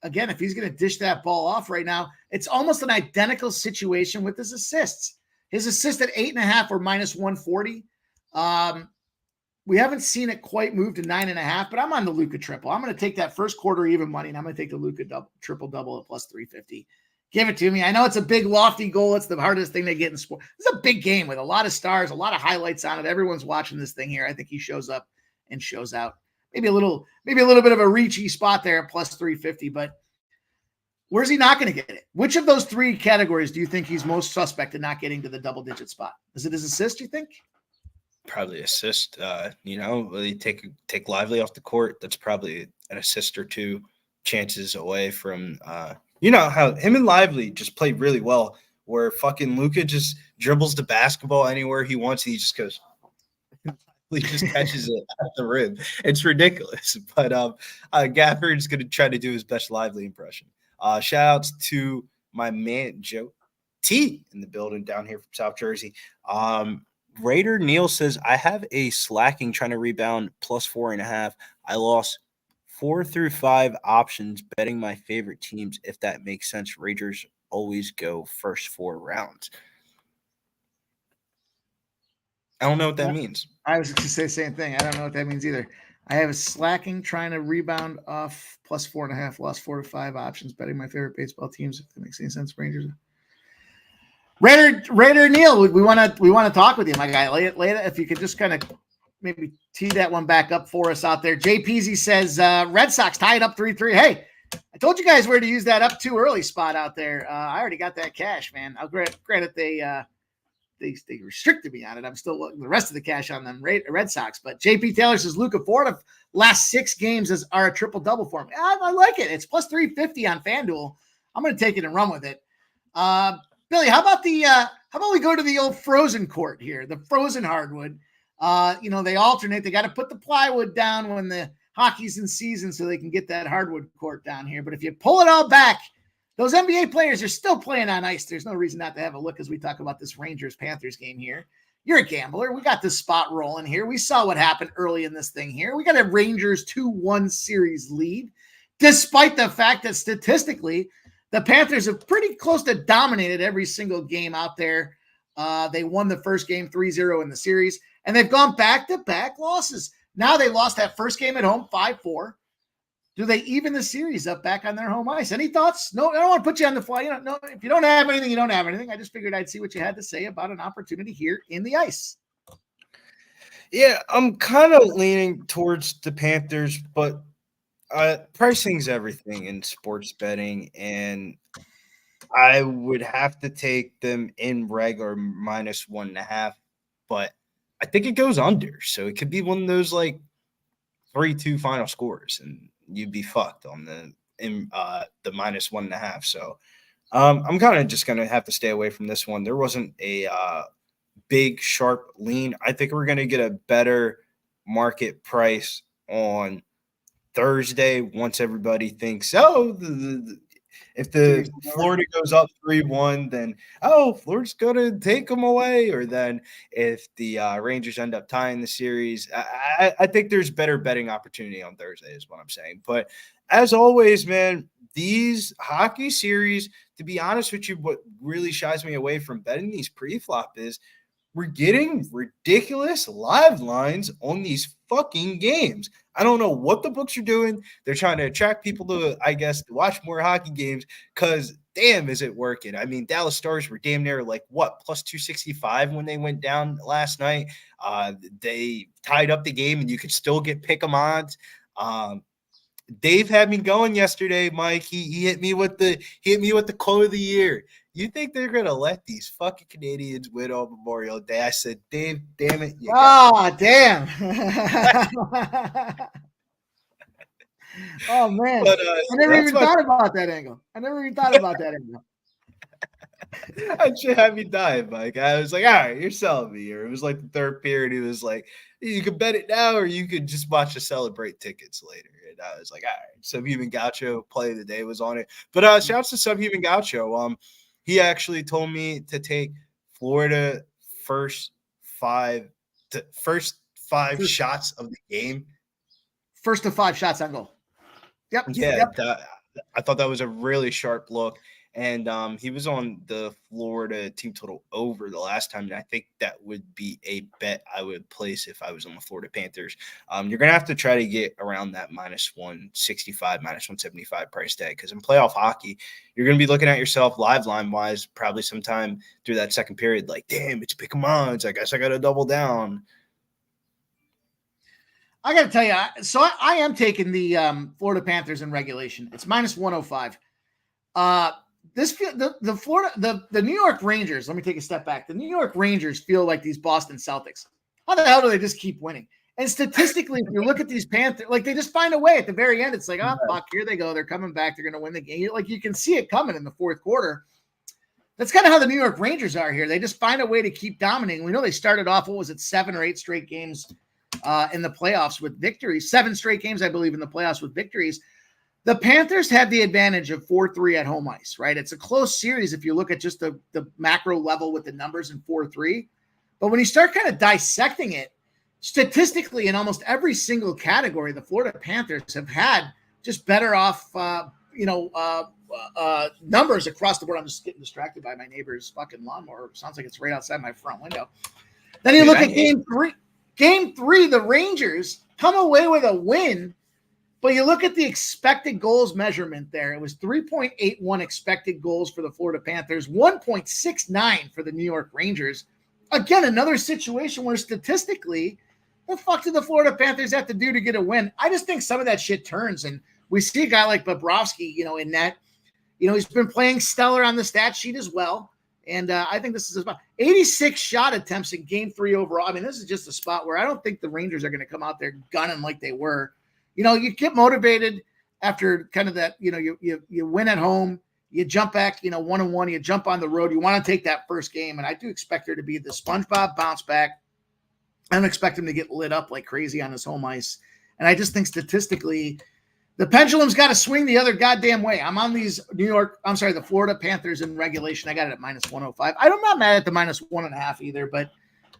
again, if he's going to dish that ball off right now, it's almost an identical situation with his assists. His assist at 8.5 or -140. We haven't seen it quite move to 9.5, but I'm on the Luka triple. I'm going to take that first quarter even money, and I'm going to take the Luka triple-double at +350. Give it to me. I know it's a big, lofty goal. It's the hardest thing they get in sport. It's a big game with a lot of stars, a lot of highlights on it. Everyone's watching this thing here. I think he shows up and shows out. Maybe a little bit of a reachy spot there at +350, but where's he not going to get it? Which of those 3 categories do you think he's most suspect in not getting to the double-digit spot? Is it his assist, you think? Probably assist. You know, they take Lively off the court. That's probably an assist or 2 chances away from you know how him and Lively just play really well, where fucking Luka just dribbles the basketball anywhere he wants. And he just goes, he just catches it at the rim. It's ridiculous. But Gafford's going to try to do his best Lively impression. Shout outs to my man Joe T in the building down here from South Jersey. Raider Neil says, I have a slacking trying to rebound +4.5. I lost 4 through 5 options betting my favorite teams, if that makes sense. Raiders always go first 4 rounds. I don't know what that means. I was going to say the same thing. I don't know what that means either. I have a slacking trying to rebound off +4.5, lost 4 to 5 options, betting my favorite baseball teams, if that makes any sense. Rangers. Raider Neil, we want to talk with you, my guy. Lay it. If you could just kind of maybe tee that one back up for us out there. Jay Peasy says Red Sox tied up 3-3. Hey, I told you guys where to use that up too early spot out there. I already got that cash, man. I'll granted they restricted me on it. I'm still the rest of the cash on them Red Sox. But JP Taylor says Luka Ford last 6 games are a triple double for me. I like it. It's plus 350 on FanDuel. I'm going to take it and run with it. Billy, how about we go to the old frozen court here, the frozen hardwood. They alternate. They got to put the plywood down when the hockey's in season so they can get that hardwood court down here. But if you pull it all back, those NBA players are still playing on ice. There's no reason not to have a look as we talk about this Rangers-Panthers game here. You're a gambler. We got this spot rolling here. We saw what happened early in this thing here. We got a Rangers 2-1 series lead, despite the fact that statistically the Panthers have pretty close to dominated every single game out there. They won the first game 3-0 in the series, and they've gone back-to-back losses. Now they lost that first game at home 5-4. Do they even the series up back on their home ice? Any thoughts? No, I don't want to put you on the fly. No, if you don't have anything, you don't have anything. I just figured I'd see what you had to say about an opportunity here in the ice. Yeah, I'm kind of leaning towards the Panthers, but pricing's everything in sports betting, and I would have to take them in regular minus 1.5, but I think it goes under. So it could be one of those like 3-2 final scores, and you'd be fucked on the minus 1.5. So I'm kind of just going to have to stay away from this one. There wasn't a big, sharp lean. I think we're going to get a better market price on Thursday once everybody thinks, if the Florida goes up 3-1, then, Florida's going to take them away. Or then if the Rangers end up tying the series, I think there's better betting opportunity on Thursday is what I'm saying. But as always, man, these hockey series, to be honest with you, what really shies me away from betting these pre-flop is we're getting ridiculous live lines on these fucking games. I don't know what the books are doing. They're trying to attract people to, I guess, to watch more hockey games because, damn, is it working. I mean, Dallas Stars were damn near like, plus 265 when they went down last night. They tied up the game, and you could still get pick-em odds. Dave had me going yesterday, Mike. He hit me with the quote of the year. You think they're gonna let these fucking Canadians win on Memorial Day? I said, Dave, damn it. Damn. Oh man. But, I never even thought about that angle. I should have you die, Mike. I was like, all right, you're selling me here. It was like the third period. He was like, you could bet it now, or you could just watch the celebrate tickets later. And I was like, all right. Subhuman Gaucho play of the day was on it. But shouts to Subhuman Gaucho. He actually told me to take Florida first five shots of the game. First to 5 shots on goal. Yep. Yeah, I thought that was a really sharp look. And he was on the Florida team total over the last time. And I think that would be a bet I would place if I was on the Florida Panthers. You're going to have to try to get around that minus 165, minus 175 price tag. Because in playoff hockey, you're going to be looking at yourself live line wise, probably sometime through that second period. Like, damn, it's pick 'em odds. I guess I got to double down. I got to tell you, so I am taking the Florida Panthers in regulation. It's minus 105. The New York Rangers, let me take a step back. The New York Rangers feel like these Boston Celtics. How the hell do they just keep winning? And statistically, if you look at these Panthers, like they just find a way at the very end. It's like, oh, fuck, here they go. They're coming back. They're going to win the game. Like you can see it coming in the fourth quarter. That's kind of how the New York Rangers are here. They just find a way to keep dominating. We know they started off, 7 or 8 straight games in the playoffs with victories. 7 straight games, I believe, in the playoffs with victories. The Panthers have the advantage of 4-3 at home ice, right? It's a close series if you look at just the macro level with the numbers in 4-3. But when you start kind of dissecting it, statistically in almost every single category, the Florida Panthers have had just better off, numbers across the board. I'm just getting distracted by my neighbor's fucking lawnmower. It sounds like it's right outside my front window. Then you look at game 3. Game 3, the Rangers come away with a win. But you look at the expected goals measurement there. It was 3.81 expected goals for the Florida Panthers, 1.69 for the New York Rangers. Again, another situation where statistically, the fuck did the Florida Panthers have to do to get a win? I just think some of that shit turns. And we see a guy like Bobrovsky, in that, he's been playing stellar on the stat sheet as well. And I think this is a spot. 86 shot attempts in game 3 overall. I mean, this is just a spot where I don't think the Rangers are going to come out there gunning like they were. You get motivated after kind of that, you win at home, you jump back, 1-1, you jump on the road. You want to take that first game. And I do expect there to be the SpongeBob bounce back. I don't expect him to get lit up like crazy on his home ice. And I just think statistically, the pendulum's got to swing the other goddamn way. I'm on the Florida Panthers in regulation. I got it at -105. I'm not mad at the -1.5 either, but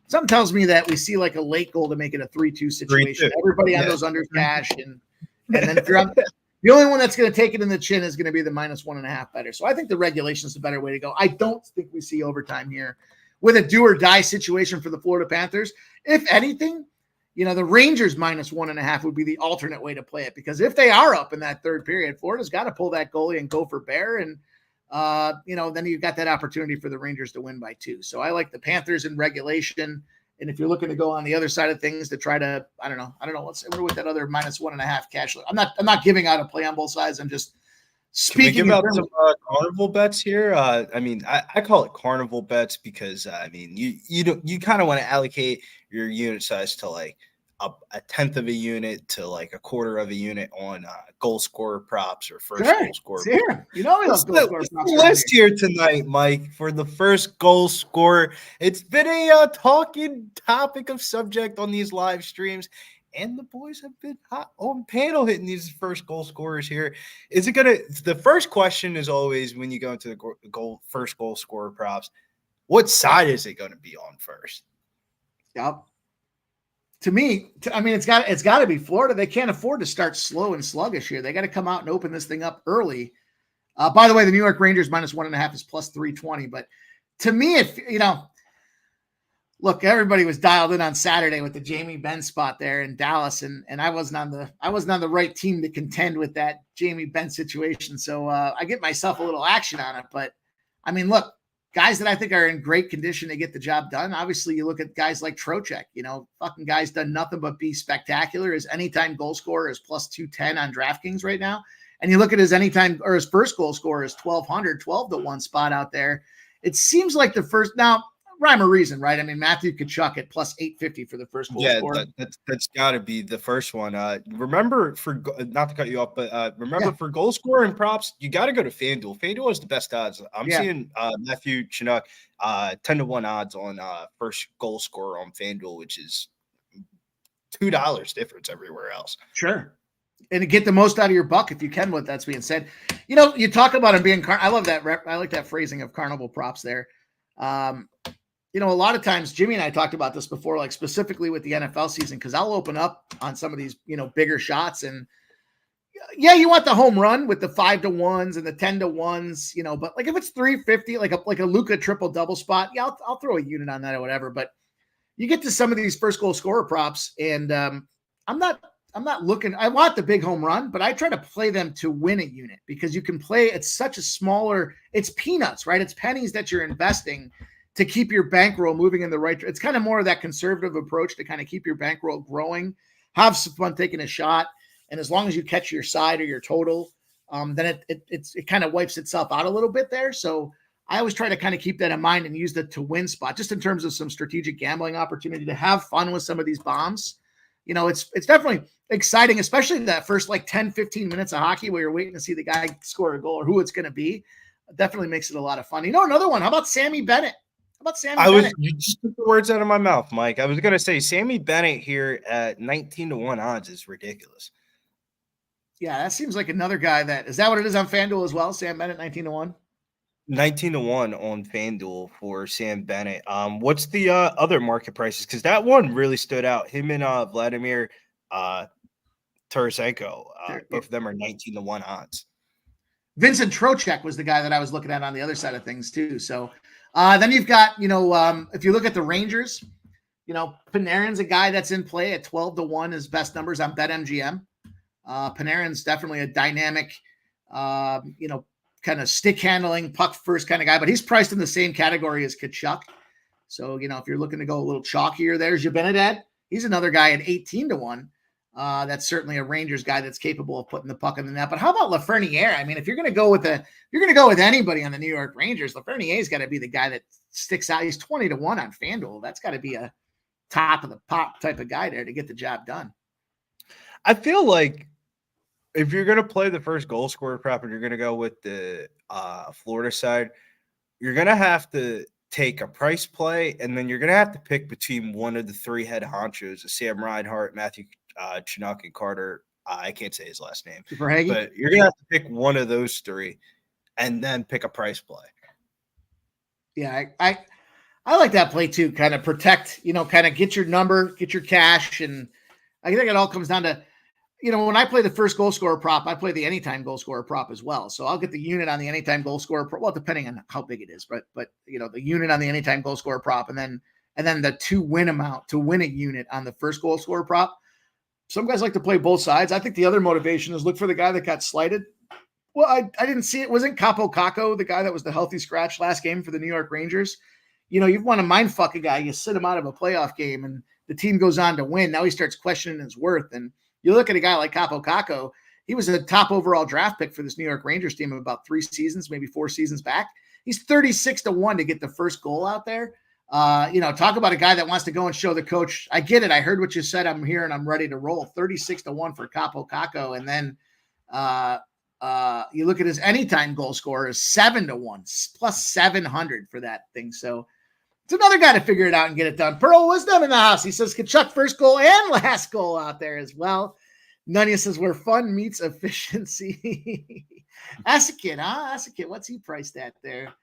something tells me that we see like a late goal to make it a 3-2 situation. 3-2. Everybody on those unders cash. And then if you're on, the only one that's going to take it in the chin is going to be the -1.5 better. So I think the regulation is the better way to go. I don't think we see overtime here with a do or die situation for the Florida Panthers. If anything, the Rangers -1.5 would be the alternate way to play it, because if they are up in that third period, Florida's got to pull that goalie and go for bear. And, then you've got that opportunity for the Rangers to win by 2. So I like the Panthers in regulation. And if you're looking to go on the other side of things to try to, I don't know. What's with that other -1.5 cash. I'm not giving out a play on both sides. I'm just speaking. Can we give out some carnival bets here? I call it carnival bets because you kind of want to allocate your unit size to like a tenth of a unit to like a quarter of a unit on goal scorer props or first goal scorer. Here. We love goal scorer props. List here tonight, Mike, for the first goal scorer. It's been a talking topic of subject on these live streams. And the boys have been hot on panel hitting these first goal scorers here. The first question is always when you go into the first goal scorer props, what side is it going to be on first? Yep. To me, it's got to be Florida. They can't afford to start slow and sluggish here. They got to come out and open this thing up early. By the way, the New York Rangers -1.5 is +320. But to me, look, everybody was dialed in on Saturday with the Jamie Benn spot there in Dallas, and I wasn't on the right team to contend with that Jamie Benn situation. So I get myself a little action on it. But look, guys that I think are in great condition to get the job done. Obviously, you look at guys like Trocheck. Fucking guy's done nothing but be spectacular. His anytime goal scorer is +210 on DraftKings right now, and you look at his anytime or his first goal scorer is 1,200, 12-1 spot out there. It seems like the first now. Rhyme or reason, right? Matthew Tkachuk at +850 for the first goal scorer. That's got to be the first one. Remember, for not to cut you off, but for goal scorer and props, you got to go to FanDuel. FanDuel has the best odds. I'm seeing Matthew Tkachuk 10-1 odds on first goal scorer on FanDuel, which is $2 difference everywhere else. Sure. And to get the most out of your buck, if you can, with that's being said, you talk about him being. I love that. I like that phrasing of carnival props there. A lot of times, Jimmy and I talked about this before, like specifically with the NFL season, because I'll open up on some of these, bigger shots. And you want the home run with the 5-1s and the 10-1s, but like if it's 350, like a Luka triple double spot, I'll throw a unit on that or whatever. But you get to some of these first goal scorer props, and I'm not looking. I want the big home run, but I try to play them to win a unit, because you can play. It's such a smaller. It's peanuts, right? It's pennies that you're investing to keep your bankroll moving in the right. It's kind of more of that conservative approach to kind of keep your bankroll growing, have some fun taking a shot. And as long as you catch your side or your total, then it kind of wipes itself out a little bit there. So I always try to kind of keep that in mind and use the to win spot, just in terms of some strategic gambling opportunity to have fun with some of these bombs. It's definitely exciting, especially that first like 10, 15 minutes of hockey where you're waiting to see the guy score a goal or who it's going to be. It definitely makes it a lot of fun. Another one. How about Sammy Bennett? You just took the words out of my mouth, Mike. I was going to say Sammy Bennett here at 19-1 odds is ridiculous. Yeah, that seems like another guy is that what it is on FanDuel as well? Sam Bennett, 19-1? 19-1 on FanDuel for Sam Bennett. What's the other market prices? Because that one really stood out. Him and Vladimir Tarasenko, both of them are 19-1 odds. Vincent Trocheck was the guy that I was looking at on the other side of things too. So then you've got, if you look at the Rangers, Panarin's a guy that's in play at 12-1, his best numbers on BetMGM. Panarin's definitely a dynamic, kind of stick handling, puck first kind of guy, but he's priced in the same category as Tkachuk. So, if you're looking to go a little chalkier, there's Zibanejad. He's another guy at 18-1. That's certainly a Rangers guy that's capable of putting the puck in the net. But how about Lafreniere? I mean, if you're going to go with anybody on the New York Rangers, Lafreniere's got to be the guy that sticks out. He's 20-1 on FanDuel. That's got to be a top of the pop type of guy there to get the job done. I feel like if you're going to play the first goal scorer prop and you're going to go with the Florida side, you're going to have to take a price play, and then you're going to have to pick between one of the three head honchos, Sam Reinhart, Matthew Chinook, and Carter. I can't say his last name, but you're going to have to pick one of those three and then pick a price play. Yeah, I like that play too. Kind of protect, kind of get your number, get your cash. And I think it all comes down to, when I play the first goal scorer prop, I play the anytime goal scorer prop as well. So I'll get the unit on the anytime goal scorer prop. Well, depending on how big it is, but the unit on the anytime goal scorer prop, and then the to win amount to win a unit on the first goal scorer prop. Some guys like to play both sides. I think the other motivation is look for the guy that got slighted. Well, I didn't see it. Wasn't Capo Caco the guy that was the healthy scratch last game for the New York Rangers? You want to mind fuck a guy. You sit him out of a playoff game and the team goes on to win. Now he starts questioning his worth. And you look at a guy like Capo Caco, he was a top overall draft pick for this New York Rangers team about 3 seasons, maybe 4 seasons back. He's 36-1 to get the first goal out there. Talk about a guy that wants to go and show the coach, I get it. I heard what you said. I'm here and I'm ready to roll. 36-1 for Capo Caco. And then you look at his anytime goal scorer is 7-1 plus 700 for that thing. So it's another guy to figure it out and get it done. Pearl Wisdom in the house. He says, Kachuk first goal and last goal out there as well. Nunya says, where fun meets efficiency. Asakit, huh? Asakit, what's he priced at there?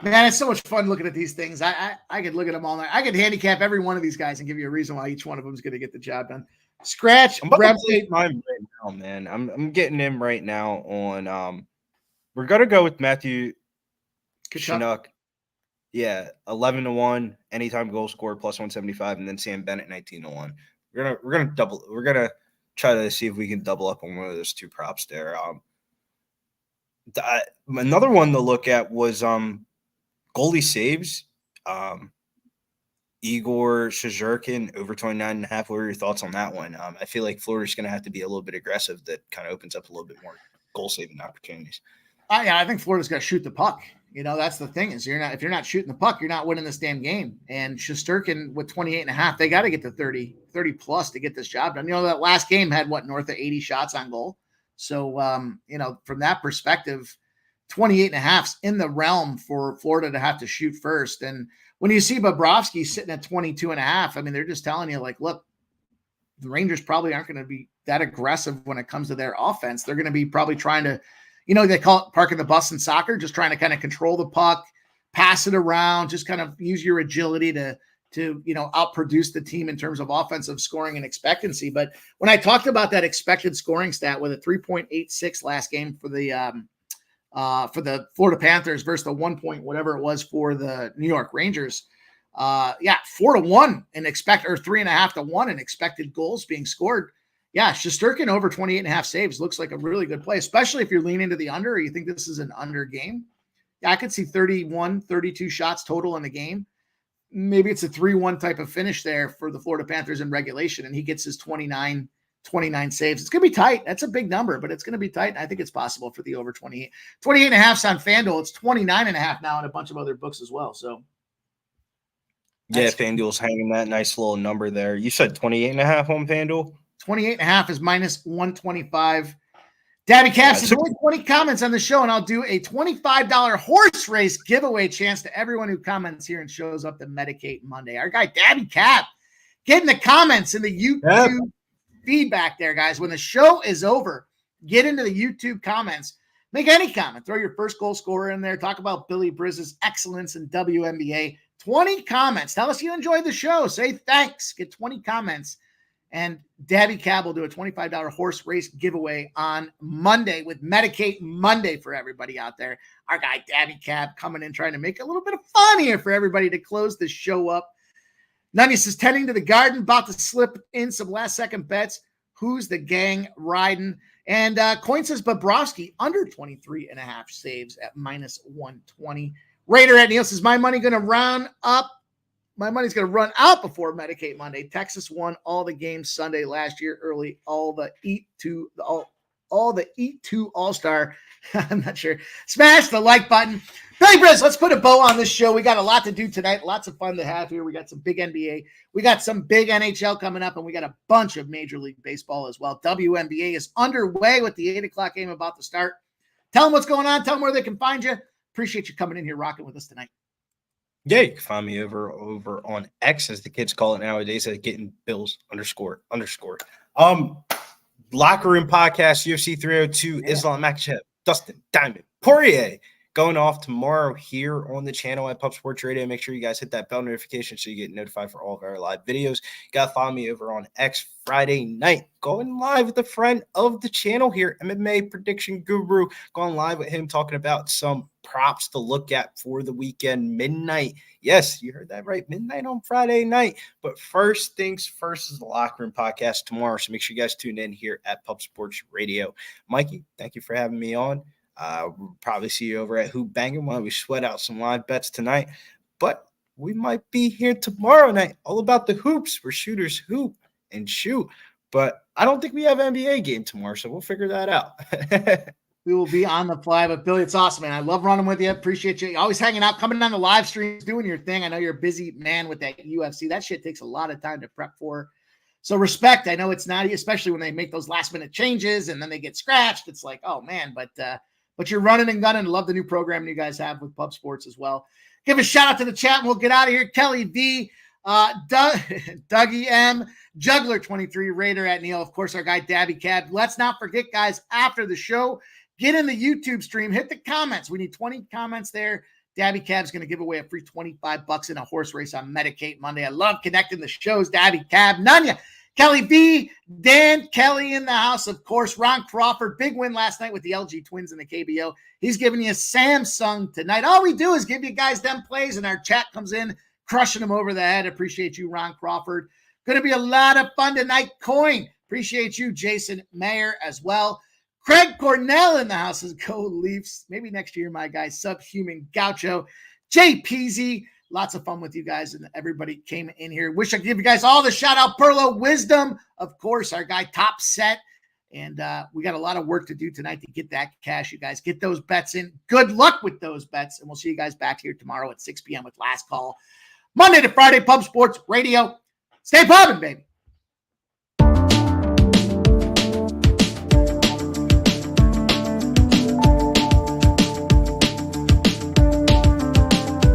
Man, it's so much fun looking at these things. I could look at them all night. I could handicap every one of these guys and give you a reason why each one of them is going to get the job done. Scratch. I'm about to play mine right now, man. I'm getting him right now on. We're gonna go with Matthew Chinook. Yeah, 11-1 anytime goal scorer plus 175, and then Sam Bennett 19-1. We're gonna double. We're gonna try to see if we can double up on one of those two props there. Another one to look at was goalie saves. Igor Shesterkin over 29.5. What are your thoughts on that one? I feel like Florida's going to have to be a little bit aggressive. That kind of opens up a little bit more goal saving opportunities. I think Florida's got to shoot the puck. That's the thing is if you're not shooting the puck, you're not winning this damn game. And Shesterkin with 28.5, they got to get to 30 plus to get this job done. That last game had north of 80 shots on goal. So, from that perspective, 28.5's in the realm for Florida to have to shoot first. And when you see Bobrovsky sitting at 22.5, I mean, they're just telling you, like, look, the Rangers probably aren't going to be that aggressive when it comes to their offense. They're going to be probably trying to, they call it parking the bus in soccer, just trying to kind of control the puck, pass it around, just kind of use your agility to outproduce the team in terms of offensive scoring and expectancy. But when I talked about that expected scoring stat with a 3.86 last game for the Florida Panthers versus the 1 point, whatever it was for the New York Rangers. 4-1 and 3.5-1 in expected goals being scored. Yeah. Shesterkin over 28.5 saves looks like a really good play, especially if you're leaning to the under, or you think this is an under game. Yeah. I could see 32 shots total in the game. Maybe it's a 3-1 type of finish there for the Florida Panthers in regulation. And he gets his 29 saves. It's going to be tight. That's a big number, but it's going to be tight. And I think it's possible for the over 28. 28.5 on FanDuel. It's 29.5 now in a bunch of other books as well. So yeah, FanDuel's hanging that nice little number there. You said 28.5 on FanDuel? 28.5 is minus 125. Dabby Cap says only 20 comments on the show, and I'll do a $25 horse race giveaway chance to everyone who comments here and shows up to Medicate Monday. Our guy Dabby Cap, get in the comments in the YouTube feedback there, guys. When the show is over, get into the YouTube comments. Make any comment. Throw your first goal scorer in there. Talk about Billy Brizz's excellence in WNBA. 20 comments. Tell us you enjoyed the show. Say thanks. Get 20 comments. And Dabby Cab will do a $25 horse race giveaway on Monday with Medicate Monday for everybody out there. Our guy Dabby Cab coming in trying to make a little bit of fun here for everybody to close the show up. Nunny says, tending to the garden, about to slip in some last-second bets. Who's the gang riding? And Coin says Bobrovsky under 23.5 saves at minus 120. Raider at Neil says, my money going to round up my money's going to run out before Medicate Monday. Texas won all the games Sunday last year early. All the Eat to All-Star. I'm not sure. Smash the like button. Billy Briz, let's put a bow on this show. We got a lot to do tonight. Lots of fun to have here. We got some big NBA. We got some big NHL coming up, and we got a bunch of Major League Baseball as well. WNBA is underway with the 8 o'clock game about to start. Tell them what's going on. Tell them where they can find you. Appreciate you coming in here rocking with us tonight. Yeah, you can find me over on X, as the kids call it nowadays, at getting Bills __. Locker Room Podcast, UFC 302, Islam Makhachev, Dustin Diamond Poirier, going off tomorrow here on the channel at Pub Sports Radio. Make sure you guys hit that bell notification so you get notified for all of our live videos. You got to follow me over on X Friday night, going live with a friend of the channel here, MMA Prediction Guru, going live with him talking about some props to look at for the weekend, midnight. Yes, you heard that right, midnight on Friday night. But first things first is the Locker Room Podcast tomorrow, so make sure you guys tune in here at Pub Sports Radio. Mikey, thank you for having me on. We'll probably see you over at Hoop Banging while we sweat out some live bets tonight. But we might be here tomorrow night, all about the hoops, where shooters hoop and shoot. But I don't think we have an NBA game tomorrow, so we'll figure that out. We will be on the fly. But Billy, it's awesome, man. I love running with you. Appreciate you always hanging out, coming on the live streams, doing your thing. I know you're a busy man with that UFC. That shit takes a lot of time to prep for. So respect. I know it's not, especially when they make those last minute changes and then they get scratched. It's like, oh man, but you're running and gunning. Love the new program you guys have with Pub Sports as well. Give a shout out to the chat and we'll get out of here. Kelly V, Dougie M, Juggler 23, Raider at Neil. Of course, our guy Dabby Cab. Let's not forget, guys, after the show, get in the YouTube stream, hit the comments. We need 20 comments there. Dabby Cab's going to give away a free $25 in a horse race on Medicate Monday. I love connecting the shows. Dabby Cab, Nunya, Kelly V, Dan Kelly in the house, of course. Ron Crawford, big win last night with the LG Twins in the KBO. He's giving you Samsung tonight. All we do is give you guys them plays, and our chat comes in, crushing them over the head. Appreciate you, Ron Crawford. Going to be a lot of fun tonight. Coin, appreciate you, Jason Mayer, as well. Craig Cornell in the house says, go Leafs. Maybe next year, my guy, Subhuman Gaucho. Jay Peasy, lots of fun with you guys, and everybody came in here. Wish I could give you guys all the shout-out. Perlo Wisdom, of course, our guy, Top Set. And we got a lot of work to do tonight to get that cash, you guys. Get those bets in. Good luck with those bets, and we'll see you guys back here tomorrow at 6 p.m. with Last Call. Monday to Friday, Pub Sports Radio. Stay pubbing, baby.